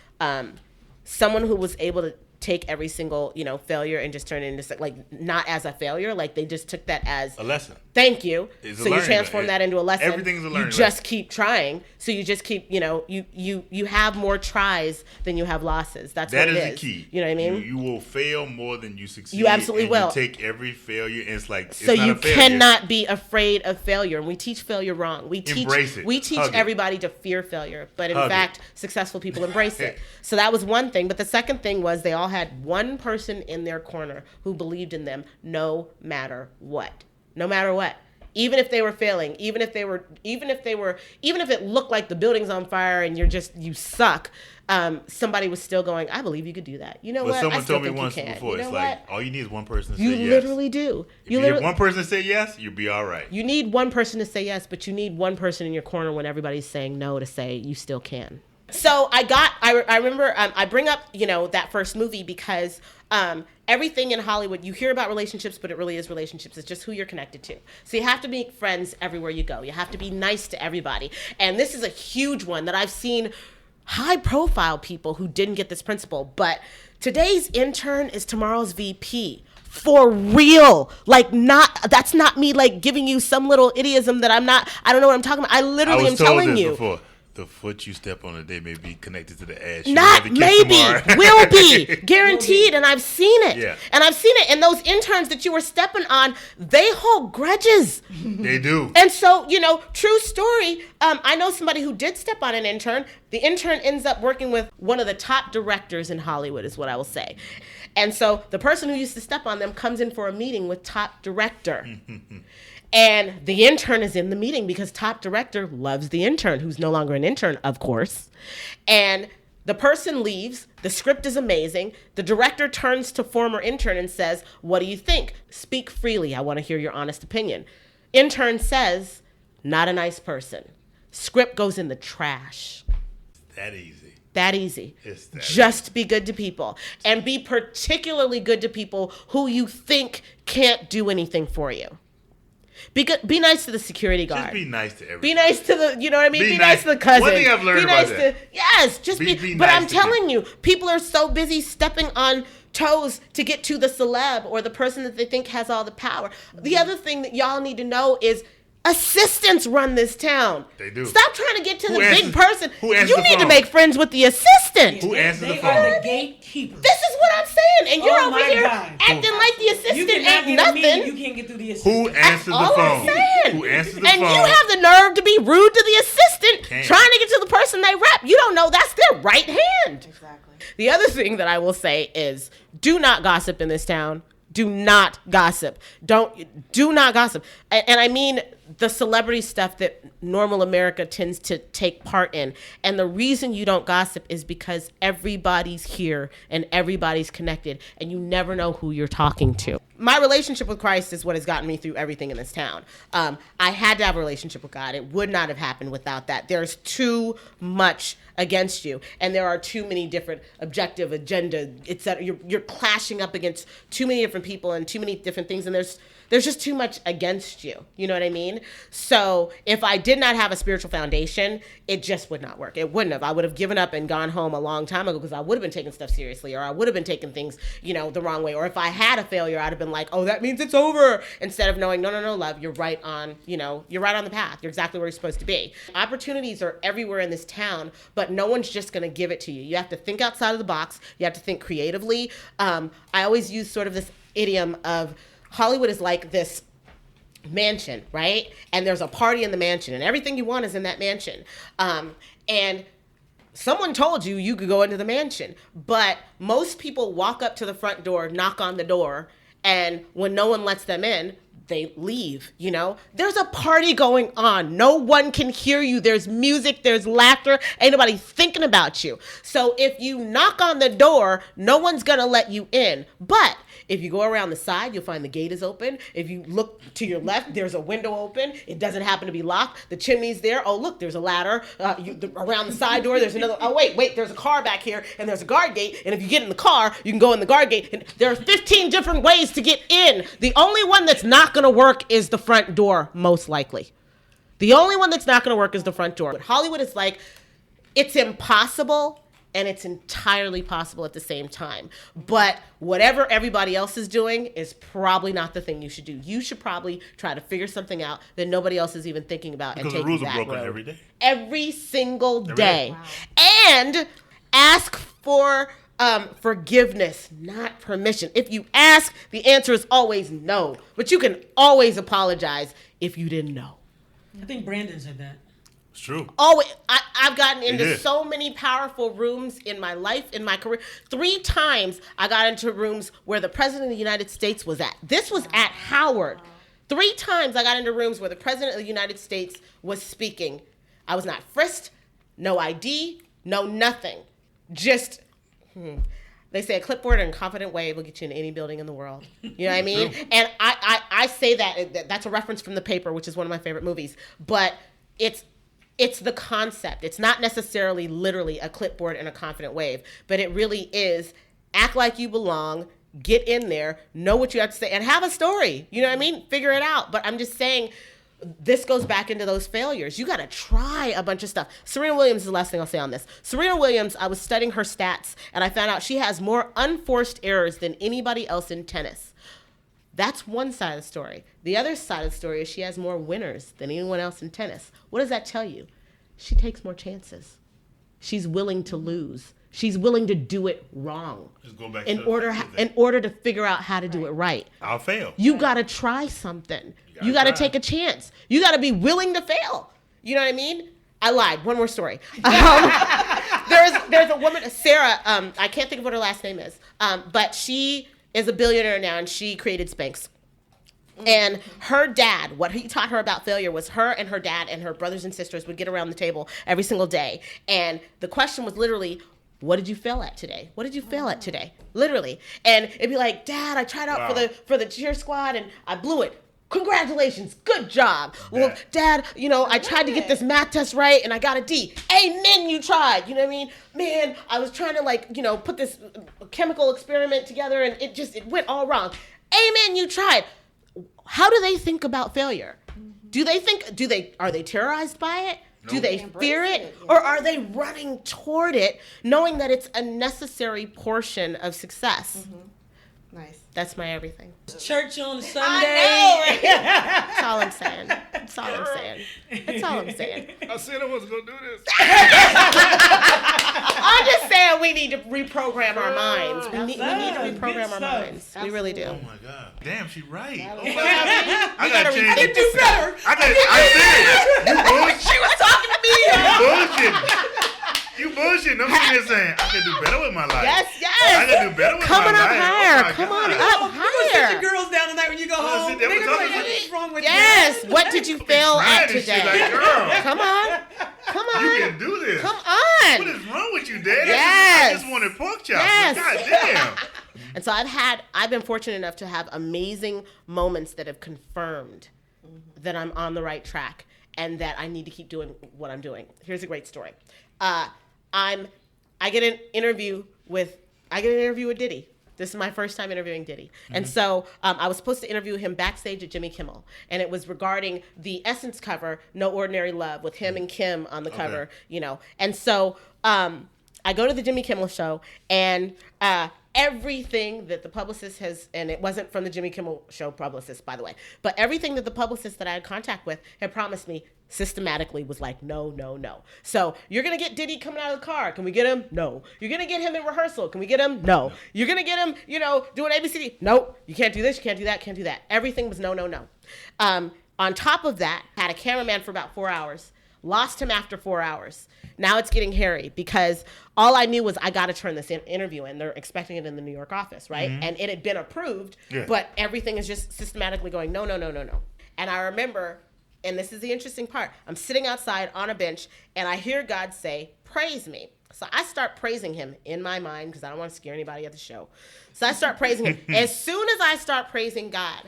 someone who was able to take every single, failure and just turn it into like not as a failure. Like they just took that as a lesson. Thank you. It's So you transform that into a lesson. Everything's a learning You just keep trying. So you just keep, you have more tries than you have losses. That's what it is. That is the key. You know what I mean? You will fail more than you succeed. You absolutely will. You take every failure and it's like, so it's not you a failure. cannot be afraid of failure. And we teach failure wrong. Embrace it. We teach Hug it. everybody to fear failure. But in Hug fact, it. successful people embrace it. So that was one thing. But the second thing was they all had one person in their corner who believed in them no matter what. No matter what. Even if they were failing, even if it looked like the building's on fire and you suck, somebody was still going, I believe you could do that. You know what? Someone I still told me think once you can. before, You it's know like, what? all you need is one person to You say yes. literally do. If you get one person to say yes, you'll be all right. You need one person to say yes, but you need one person in your corner when everybody's saying no to say you still can. So I remember I bring up, that first movie because everything in Hollywood, you hear about relationships, but it really is relationships. It's just who you're connected to. So you have to make friends everywhere you go. You have to be nice to everybody. And this is a huge one that I've seen high profile people who didn't get this principle. But today's intern is tomorrow's VP. For real. That's not me giving you some little idiom that I don't know what I'm talking about. I literally am telling you. Before. The foot you step on today may be connected to the ass. Not maybe, will be, guaranteed, and I've seen it. Yeah. And I've seen it. And those interns that you were stepping on, they hold grudges. They do. And so, true story, I know somebody who did step on an intern. The intern ends up working with one of the top directors in Hollywood, is what I will say. And so the person who used to step on them comes in for a meeting with top director. And the intern is in the meeting because top director loves the intern, who's no longer an intern, of course. And the person leaves. The script is amazing. The director turns to former intern and says, what do you think? Speak freely. I want to hear your honest opinion. Intern says, not a nice person. Script goes in the trash. That easy. That easy. It's that Just be good to people. And be particularly good to people who you think can't do anything for you. Be nice to the security guard. Just be nice to everybody. Be nice to the, you know what I mean? Be nice to the cousin. One thing I've learned about that. Yes, just be but nice I'm to telling you, people are so busy stepping on toes to get to the celeb or the person that they think has all the power. The other thing that y'all need to know is assistants run this town. They do. Stop trying to get to big person. Who answers You the need to phone? make friends with the assistant. Who answers the They phone? are the gatekeepers. This is what I'm saying. And you're Oh over my here God. acting like the You assistant cannot ain't get a nothing. meeting. You can't get through the assistant. Who answers the All phone? I'm saying. Who answers the and phone? you have the nerve to be rude to the assistant Can't. trying to get to the person they rep. You don't know that's their right hand. Exactly. The other thing that I will say is do not gossip in this town. Do not gossip. Do not gossip. And I mean the celebrity stuff that normal America tends to take part in. And the reason you don't gossip is because everybody's here and everybody's connected and you never know who you're talking to. My relationship with Christ is what has gotten me through everything in this town. I had to have a relationship with God. It would not have happened without that. There's too much against you, and there are too many different objective, agenda, etc. You're clashing up against too many different people and too many different things, and there's just too much against you. You know what I mean? So if I did not have a spiritual foundation, it just would not work. It wouldn't have. I would have given up and gone home a long time ago because I would have been taking stuff seriously, or I would have been taking things, the wrong way. Or if I had a failure, I'd have been like, oh, that means it's over. Instead of knowing, no, love, you're right on, you're right on the path. You're exactly where you're supposed to be. Opportunities are everywhere in this town, but no one's just going to give it to you. You have to think outside of the box. You have to think creatively. I always use sort of this idiom of Hollywood is like this mansion, right? And there's a party in the mansion and everything you want is in that mansion. And someone told you could go into the mansion, but most people walk up to the front door, knock on the door, and when no one lets them in, they leave, There's a party going on. No one can hear you. There's music, there's laughter, ain't nobody thinking about you. So if you knock on the door, no one's gonna let you in. But if you go around the side, you'll find the gate is open. If you look to your left, there's a window open. It doesn't happen to be locked. The chimney's there. Oh, look, there's a ladder. Around the side door, there's another. Oh, wait, there's a car back here, and there's a guard gate. And if you get in the car, you can go in the guard gate. And there are 15 different ways to get in. The only one that's not going to work is the front door, most likely. The only one that's not going to work is the front door. But Hollywood is like, it's impossible and it's entirely possible at the same time. But whatever everybody else is doing is probably not the thing you should do. You should probably try to figure something out that nobody else is even thinking about Because and the take rules that are broken road. every day. Every single Every day. day. Wow. And ask for forgiveness, not permission. If you ask, the answer is always no. But you can always apologize if you didn't know. I think Brandon said that. It's true. Always, I've gotten into did. so many powerful rooms in my life, in my career. 3 times I got into rooms where the President of the United States was at. This was at Howard. 3 times I got into rooms where the President of the United States was speaking. I was not frisked, no ID, no nothing. Just, they say a clipboard and a confident wave will get you in any building in the world. You know what I mean? And I say that's a reference from The Paper, which is one of my favorite movies. But it's the concept. It's not necessarily literally a clipboard and a confident wave, but it really is act like you belong, get in there, know what you have to say, and have a story. You know what I mean? Figure it out. But I'm just saying, this goes back into those failures. You got to try a bunch of stuff. Serena Williams is the last thing I'll say on this. Serena Williams, I was studying her stats, and I found out she has more unforced errors than anybody else in tennis. That's one side of the story. The other side of the story is she has more winners than anyone else in tennis. What does that tell you? She takes more chances. She's willing to lose. She's willing to do it wrong Just go back in to order to figure out how to do it right. I'll fail. You got to try something. You got to take a chance. You got to be willing to fail. You know what I mean? I lied. One more story. There's a woman, Sarah. I can't think of what her last name is, but she is a billionaire now, and she created Spanx. And her dad, what he taught her about failure was her and her dad and her brothers and sisters would get around the table every single day. And the question was literally, what did you fail at today? What did you fail at today? Literally. And it'd be like, Dad, I tried out for the cheer squad and I blew it. Congratulations. Good job. Well, Dad, I tried to get this math test right and I got a D. Amen, you tried. You know what I mean? Man, I was trying to put this chemical experiment together and it went all wrong. Amen, you tried. How do they think about failure? Are they terrorized by it? Nope. Do they fear it? Or are they running toward it knowing that it's a necessary portion of success? Mm-hmm. Nice. That's my everything. Church on Sunday. I know. That's all I'm saying. That's all I'm saying. That's all I'm saying. I said I wasn't going to do this. I'm just saying we need to reprogram our minds. We need to reprogram our minds. Absolutely. We really do. Oh my God. Damn, she's right. I got to change. I can do better. I said, She was talking to me. you bullshit. You bullshit. I'm sitting here saying, I can do better with my life. Yes. I can do better with Coming my up life. higher. Oh my Come God. on up You're gonna sit higher. your girls down tonight when you go home. sit there They're with gonna be something. like, what is wrong with Yes. What did you fail Trying at this shit today? like, girl, Come on. Come on. you can do this. Come on. What is wrong with you, Dad? Yes. I just wanted pork chops. Yes. God damn. And so I've been fortunate enough to have amazing moments that have confirmed that I'm on the right track and that I need to keep doing what I'm doing. Here's a great story. I get an interview with Diddy. This is my first time interviewing Diddy. And so I was supposed to interview him backstage at Jimmy Kimmel. And it was regarding the Essence cover, No Ordinary Love, with him and Kim on the cover, And so I go to the Jimmy Kimmel show, and everything that the publicist has, and it wasn't from the Jimmy Kimmel show publicist, by the way, but everything that the publicist that I had contact with had promised me systematically was like, no, no, no. So you're going to get Diddy coming out of the car. Can we get him? No. You're going to get him in rehearsal. Can we get him? No. You're going to get him, doing ABCD. Nope. You can't do this. You can't do that. Can't do that. Everything was no, no, no. On top of that, had a cameraman for about 4 hours. Lost him after 4 hours. Now it's getting hairy because all I knew was I got to turn this interview in. They're expecting it in the New York office, right? Mm-hmm. And it had been approved, but everything is just systematically going, no, no, no, no, no. And I remember, and this is the interesting part, I'm sitting outside on a bench and I hear God say, praise me. So I start praising him in my mind because I don't want to scare anybody at the show. So I start praising him. As soon as I start praising God,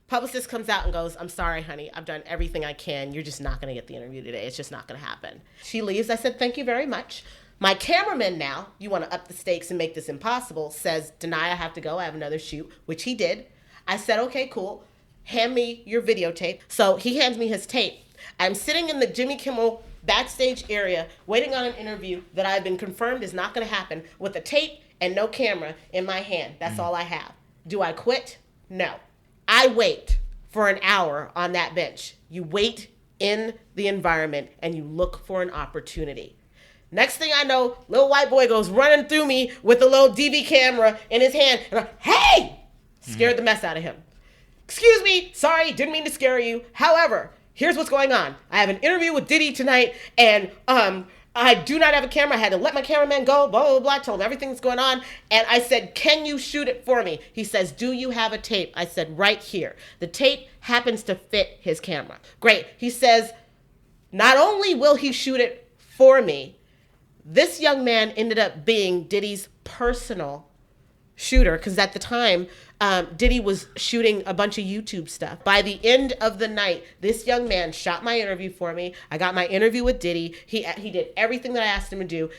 publicist comes out and goes, I'm sorry, honey. I've done everything I can. You're just not going to get the interview today. It's just not going to happen. She leaves. I said, thank you very much. My cameraman now, you want to up the stakes and make this impossible, says, Danai, I have to go. I have another shoot, which he did. I said, okay, cool. Hand me your videotape. So he hands me his tape. I'm sitting in the Jimmy Kimmel backstage area waiting on an interview that I've been confirmed is not going to happen with a tape and no camera in my hand. That's all I have. Do I quit? No. I wait for an hour on that bench. You wait in the environment and you look for an opportunity. Next thing I know, little white boy goes running through me with a little DV camera in his hand. And hey! Scared the mess out of him. Excuse me, sorry, didn't mean to scare you. However, here's what's going on. I have an interview with Diddy tonight, and I do not have a camera. I had to let my cameraman go, blah, blah, blah, told him everything that's going on. And I said, can you shoot it for me? He says, do you have a tape? I said, right here. The tape happens to fit his camera. Great. He says, not only will he shoot it for me, this young man ended up being Diddy's personal shooter, because at the time, Diddy was shooting a bunch of YouTube stuff. By the end of the night, this young man shot my interview for me. I got my interview with Diddy. He did everything that I asked him to do.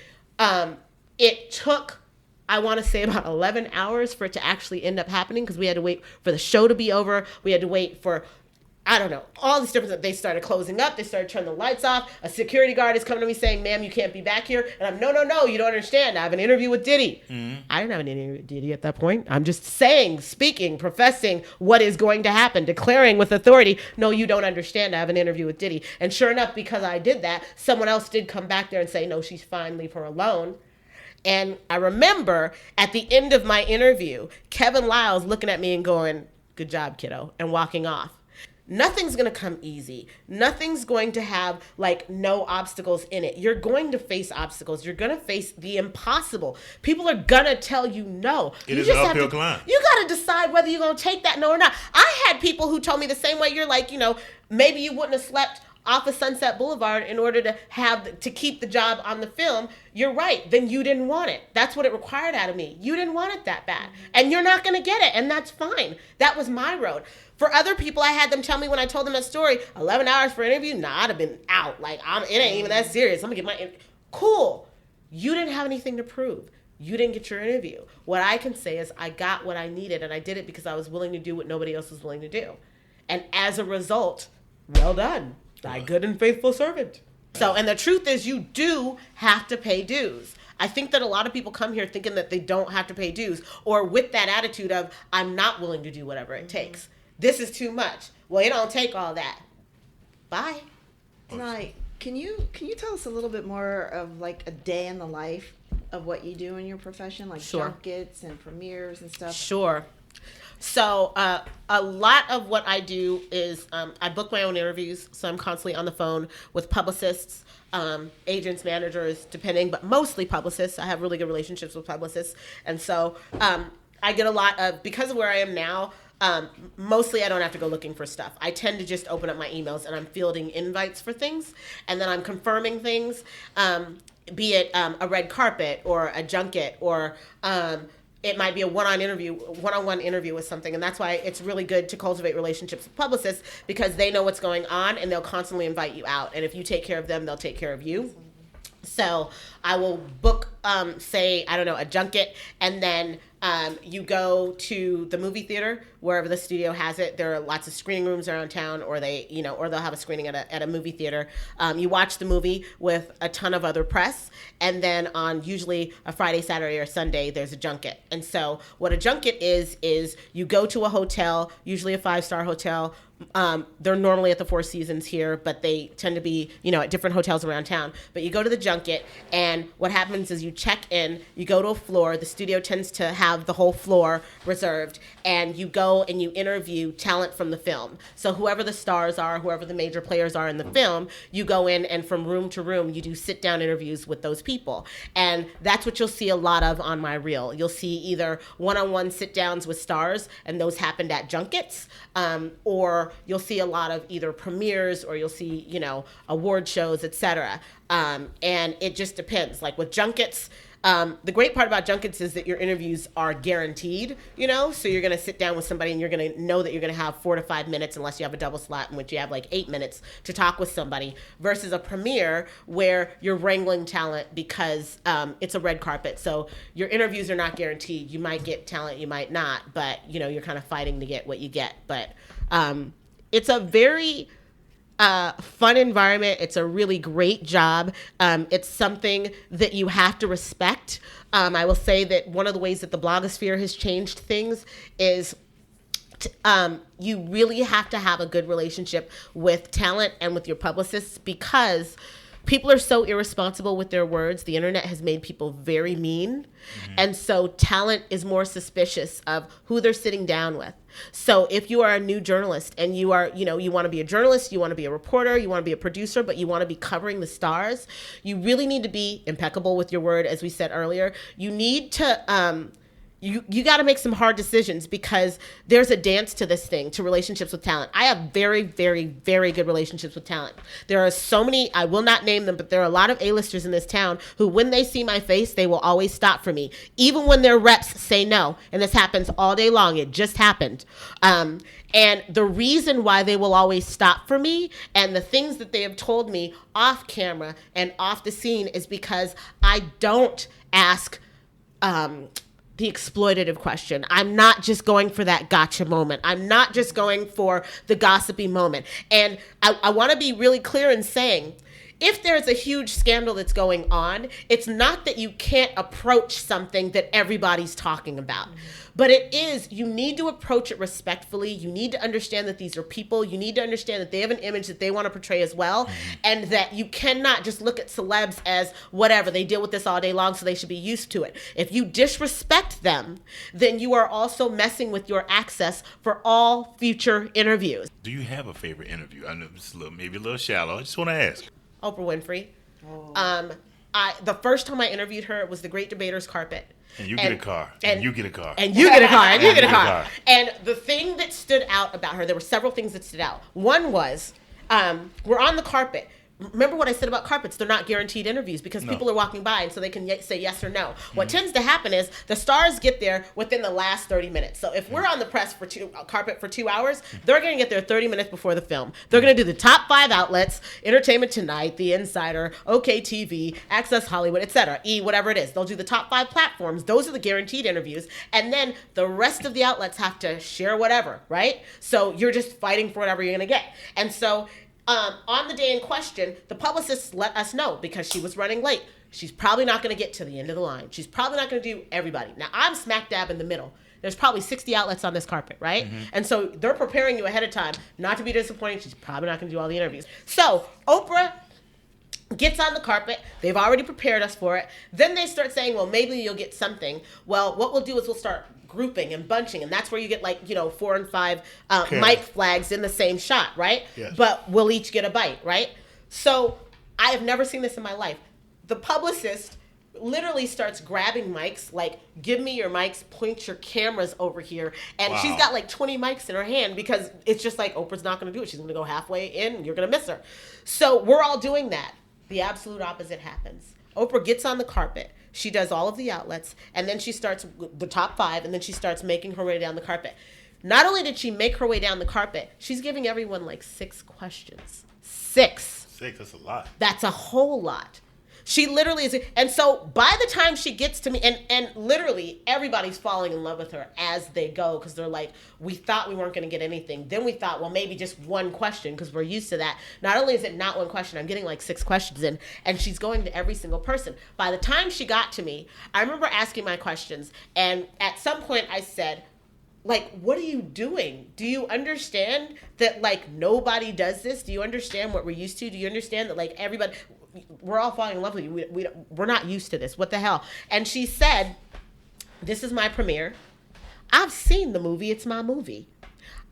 It took, I want to say, about 11 hours for it to actually end up happening, because we had to wait for the show to be over. We had to wait for, I don't know, all these different, they started closing up. They started turning the lights off. A security guard is coming to me saying, ma'am, you can't be back here. And I'm, no, you don't understand. I have an interview with Diddy. I didn't have an interview with Diddy at that point. I'm just saying, speaking, professing what is going to happen, declaring with authority, no, you don't understand. I have an interview with Diddy. And sure enough, because I did that, someone else did come back there and say, no, she's fine, leave her alone. And I remember at the end of my interview, Kevin Lyles looking at me and going, good job, kiddo, and walking off. Nothing's going to come easy. Nothing's going to have no obstacles in it. You're going to face obstacles. You're going to face the impossible. People are going to tell you no. It is an uphill climb. You got to decide whether you're going to take that no or not. I had people who told me the same way. You're like, maybe you wouldn't have slept off of Sunset Boulevard in order to keep the job on the film. You're right. Then you didn't want it. That's what it required out of me. You didn't want it that bad. And you're not going to get it. And that's fine. That was my road. For other people, I had them tell me when I told them that story, 11 hours for an interview, I'd have been out. It ain't even that serious. I'm going to get my... Cool. You didn't have anything to prove. You didn't get your interview. What I can say is I got what I needed, and I did it because I was willing to do what nobody else was willing to do. And as a result, well done, thy good and faithful servant. So, and the truth is you do have to pay dues. I think that a lot of people come here thinking that they don't have to pay dues, or with that attitude of, I'm not willing to do whatever it takes. This is too much. Well, it don't take all that. Bye. Danai, can you tell us a little bit more of a day in the life of what you do in your profession, Sure. junkets and premieres and stuff? Sure. So a lot of what I do is I book my own interviews. So I'm constantly on the phone with publicists, agents, managers, depending, but mostly publicists. I have really good relationships with publicists. And so I get a lot of, because of where I am now, mostly I don't have to go looking for stuff. I tend to just open up my emails and I'm fielding invites for things, and then I'm confirming things, be it a red carpet or a junket, or it might be a one-on-one interview with something. And that's why it's really good to cultivate relationships with publicists, because they know what's going on and they'll constantly invite you out. And if you take care of them, they'll take care of you. So I will book, say, I don't know, a junket, and then you go to the movie theater, wherever the studio has it. There are lots of screening rooms around town, or or they'll have a screening at a movie theater. You watch the movie with a ton of other press, and then on usually a Friday, Saturday, or Sunday, there's a junket. And so what a junket is you go to a hotel, usually a 5-star hotel. They're normally at the Four Seasons here, but they tend to be, at different hotels around town. But you go to the junket, and what happens is you check in, you go to a floor. The studio tends to have the whole floor reserved, and you go and you interview talent from the film. So whoever the stars are, whoever the major players are in the film, you go in, and from room to room, you do sit-down interviews with those people. And that's what you'll see a lot of on my reel. You'll see either one-on-one sit-downs with stars, and those happened at junkets, or you'll see a lot of either premieres, or you'll see, award shows, etc. And it just depends. Like with junkets, the great part about junkets is that your interviews are guaranteed, so you're going to sit down with somebody and you're going to know that you're going to have 4 to 5 minutes, unless you have a double slot in which you have 8 minutes to talk with somebody, versus a premiere where you're wrangling talent because it's a red carpet. So your interviews are not guaranteed. You might get talent, you might not, but you're kind of fighting to get what you get. But it's a very fun environment. It's a really great job. It's something that you have to respect. I will say that one of the ways that the blogosphere has changed things is you really have to have a good relationship with talent and with your publicists, because people are so irresponsible with their words. The internet has made people very mean. And so talent is more suspicious of who they're sitting down with. So if you are a new journalist and you are, you want to be a journalist, you want to be a reporter, you want to be a producer, but you want to be covering the stars, you really need to be impeccable with your word. As we said earlier, you need to, you got to make some hard decisions, because there's a dance to this thing, to relationships with talent. I have very, very, very good relationships with talent. There are so many, I will not name them, but there are a lot of A-listers in this town who, when they see my face, they will always stop for me, even when their reps say no. And this happens all day long. It just happened. And the reason why they will always stop for me, and the things that they have told me off camera and off the scene, is because I don't ask the exploitative question. I'm not just going for that gotcha moment. I'm not just going for the gossipy moment. And I want to be really clear in saying, if there's a huge scandal that's going on, it's not that you can't approach something that everybody's talking about. But it is, you need to approach it respectfully. You need to understand that these are people. You need to understand that they have an image that they want to portray as well. And that you cannot just look at celebs as whatever. They deal with this all day long, so they should be used to it. If you disrespect them, then you are also messing with your access for all future interviews. Do you have a favorite interview? I know it's maybe a little shallow. I just want to ask. Oprah Winfrey. The first time I interviewed her was the Great Debaters Carpet. And you get a car. And you get a car. And you get a car. And you get a car. And the thing that stood out about her, there were several things that stood out. One was, we're on the carpet. Remember what I said about carpets? They're not guaranteed interviews, because people are walking by, and so they can say yes or no. What tends to happen is the stars get there within the last 30 minutes. So if we're on the press for carpet for 2 hours, they're going to get there 30 minutes before the film. They're going to do the top 5 outlets: Entertainment Tonight, The Insider, OK TV, Access Hollywood, etc. Whatever it is. They'll do the top 5 platforms. Those are the guaranteed interviews. And then the rest of the outlets have to share whatever, right? So you're just fighting for whatever you're going to get. And so on the day in question, the publicist let us know, because she was running late, she's probably not going to get to the end of the line. She's probably not going to do everybody. Now, I'm smack dab in the middle. There's probably 60 outlets on this carpet, right? And so they're preparing you ahead of time not to be disappointed. She's probably not going to do all the interviews. So Oprah gets on the carpet. They've already prepared us for it. Then they start saying, well, maybe you'll get something. Well, what we'll do is we'll start grouping and bunching, and that's where you get 4 and 5 mic flags in the same shot, right? Yes. But we'll each get a bite, right? So I have never seen this in my life. The publicist literally starts grabbing mics, like, give me your mics, point your cameras over here. And she's got 20 mics in her hand, because it's just Oprah's not going to do it. She's going to go halfway in, and you're going to miss her. So we're all doing that. The absolute opposite happens. Oprah gets on the carpet. She does all of the outlets, and then she starts the top 5, and then she starts making her way down the carpet. Not only did she make her way down the carpet, she's giving everyone 6 questions. 6. 6, that's a lot. That's a whole lot. She literally is. And so by the time she gets to me, and literally everybody's falling in love with her as they go, because they're like, we thought we weren't going to get anything. Then we thought, well, maybe just one question, because we're used to that. Not only is it not one question, I'm getting 6 questions in, and she's going to every single person. By the time she got to me, I remember asking my questions, and at some point I said, what are you doing? Do you understand that nobody does this? Do you understand what we're used to? Do you understand that everybody, we're all falling in love with you. We're not used to this. What the hell? And she said, this is my premiere. I've seen the movie. It's my movie.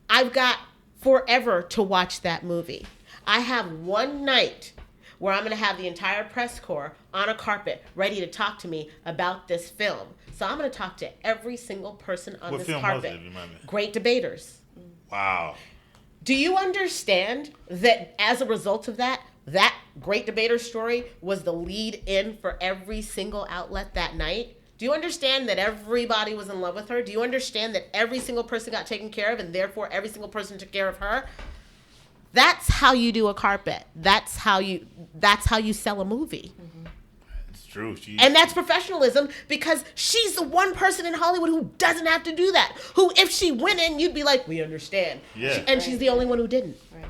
I've got forever to watch that movie. I have one night where I'm going to have the entire press corps on a carpet ready to talk to me about this film. So I'm going to talk to every single person on this carpet. Was it? Remind me. Great Debaters. Wow. Do you understand that as a result of that Great Debater story was the lead in for every single outlet that night? Do you understand that everybody was in love with her? Do you understand that every single person got taken care of, and therefore every single person took care of her? That's how you do a carpet. That's how you sell a movie. It's true. And that's professionalism, because she's the one person in Hollywood who doesn't have to do that. Who, if she went in, you'd be like, we understand. Yeah. And she's the only one who didn't. Right.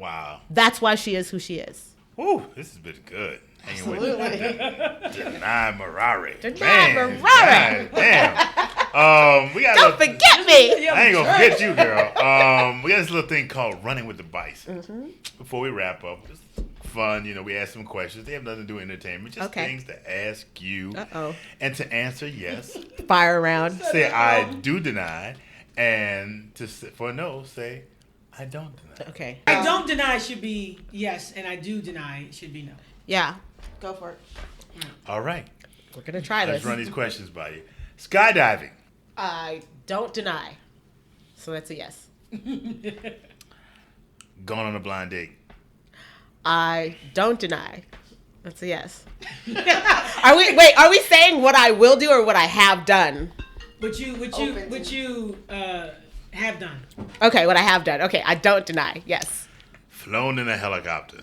Wow. That's why she is who she is. Woo, this has been good. Hanging with Danai Maraire. Danai Maraire. Damn. We got Don't forget me. I ain't gonna forget you, girl. We got this little thing called Running with the Bison. Mm-hmm. Before we wrap up, just fun. We ask some questions. They have nothing to do with entertainment. Just things to ask you. And to answer yes. Fire around. Say I do deny. And for no, say I don't deny. Okay. I don't deny should be yes, and I do deny should be no. Yeah. Go for it. All right. We're going to try Let's this. run these questions by you. Skydiving. I don't deny. So that's a yes. Going on a blind date. I don't deny. That's a yes. Are we saying what I will do or what I have done? What you have done. Okay, what I have done. Okay, I don't deny. Yes. Flown in a helicopter.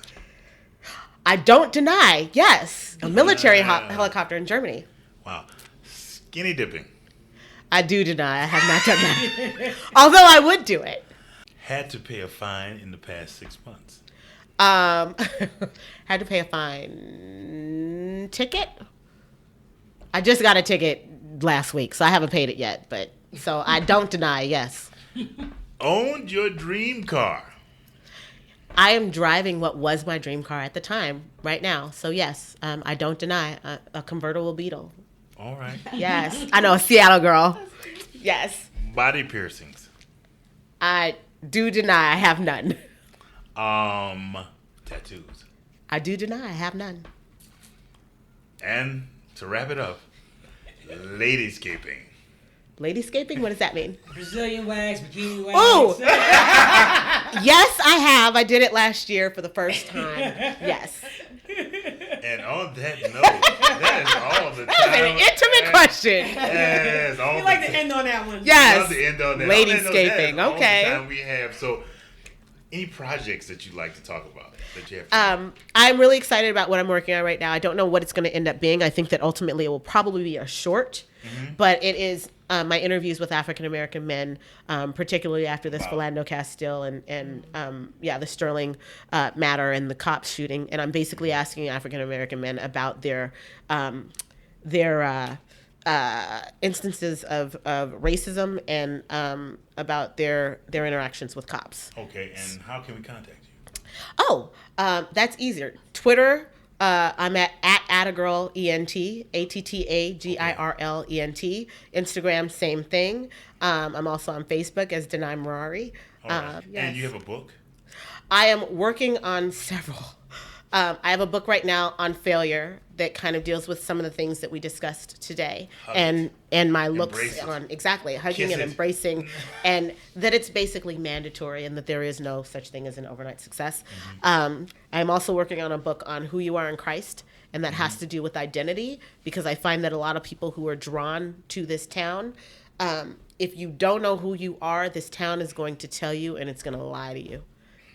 I don't deny. Yes. A military helicopter in Germany. Wow. Skinny dipping. I do deny. I have not done that. Although I would do it. Had to pay a fine in the past 6 months. Had to pay a fine ticket. I just got a ticket last week, so I haven't paid it yet. But so I don't deny. Yes. Owned your dream car. I am driving what was my dream car at the time, right now. So yes, I don't deny a convertible Beetle. All right. Yes, I know, a Seattle girl. Yes. Body piercings. I do deny. I have none. Tattoos. I do deny. I have none. And to wrap it up, ladyscaping. Ladyscaping? What does that mean? Brazilian wax, bikini wax. Oh! Yes, I have. I did it last year for the first time. Yes. And on that note, that is all the time. That was an intimate question. Yes, all We the like to time. end on that one. Yes. Love to end on that. Ladyscaping. All Okay. the time we have. So, any projects that you'd like to talk about that you have? I'm really excited about what I'm working on right now. I don't know what it's going to end up being. I think that ultimately it will probably be a short, but it is my interviews with African American men, particularly after this Philando Castile and the Sterling matter and the cops shooting. And I'm basically asking African American men about their instances of racism and about their interactions with cops. Okay, and how can we contact you? Oh, that's easier. Twitter, I'm at Attagirl ENT, ATTAGIRLENT. Instagram, same thing. I'm also on Facebook as Danai Maraire. All right. Yes. And you have a book? I am working on several. I have a book right now on failure that kind of deals with some of the things that we discussed today, and my looks on exactly hugging and embracing, and that it's basically mandatory, and that there is no such thing as an overnight success. I'm also working on a book on who you are in Christ, and that has to do with identity, because I find that a lot of people who are drawn to this town, if you don't know who you are, this town is going to tell you, and it's going to lie to you.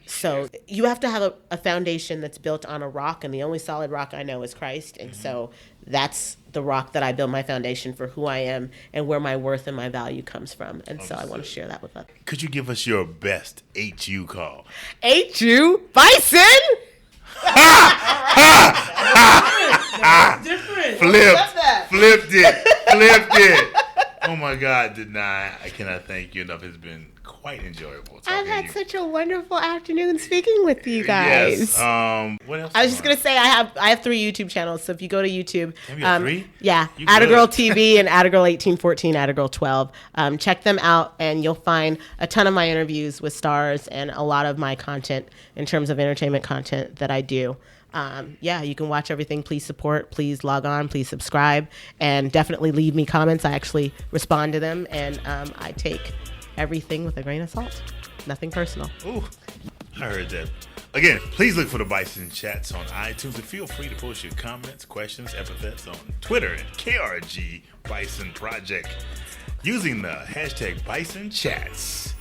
So you have to have a foundation that's built on a rock, and the only solid rock I know is Christ. And so that's the rock that I build my foundation for who I am and where my worth and my value comes from. And so I want to share that with others. Could you give us your best HU call? HU Bison? That's different. Flipped it. Oh my God, Danai, I cannot thank you enough. It's been quite enjoyable talking I've to had you. such a wonderful afternoon speaking with you guys. Yes. What else? I was just gonna say I have 3 YouTube channels. So if you go to YouTube, Damn, you have 3? Yeah, You Attagirl good. TV and Attagirl 1814, Attagirl 12. Check them out, and you'll find a ton of my interviews with stars and a lot of my content in terms of entertainment content that I do. You can watch everything. Please support. Please log on. Please subscribe, and definitely leave me comments. I actually respond to them, and I take everything with a grain of salt. Nothing personal. Ooh, I heard that. Again, please look for the Bison Chats on iTunes, and feel free to post your comments, questions, epithets on Twitter at KRG Bison Project using the hashtag Bison Chats.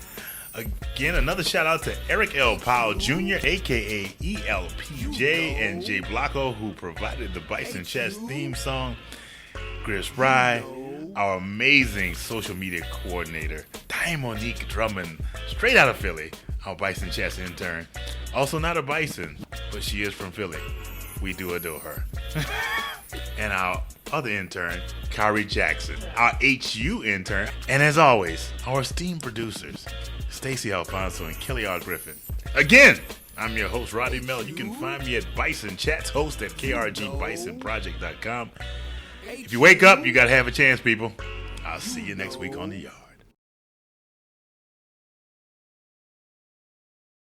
Again, another shout out to Eric L. Powell Jr., aka ELPJ, and Jay Blocko, who provided the Bison Chats theme song. Chris Fry, our amazing social media coordinator, Monique Drummond, straight out of Philly, our Bison Chats intern. Also not a Bison, but she is from Philly. We do adore her. And our other intern, Kyrie Jackson, our HU intern, and as always, our esteemed producers, Stacey Alfonso and Kelly R. Griffin. Again, I'm your host, Roddy Mel. You can find me at Bison Chats, host at krgbisonproject.com. If you wake up, you got to have a chance, people. I'll see you next week on the yard.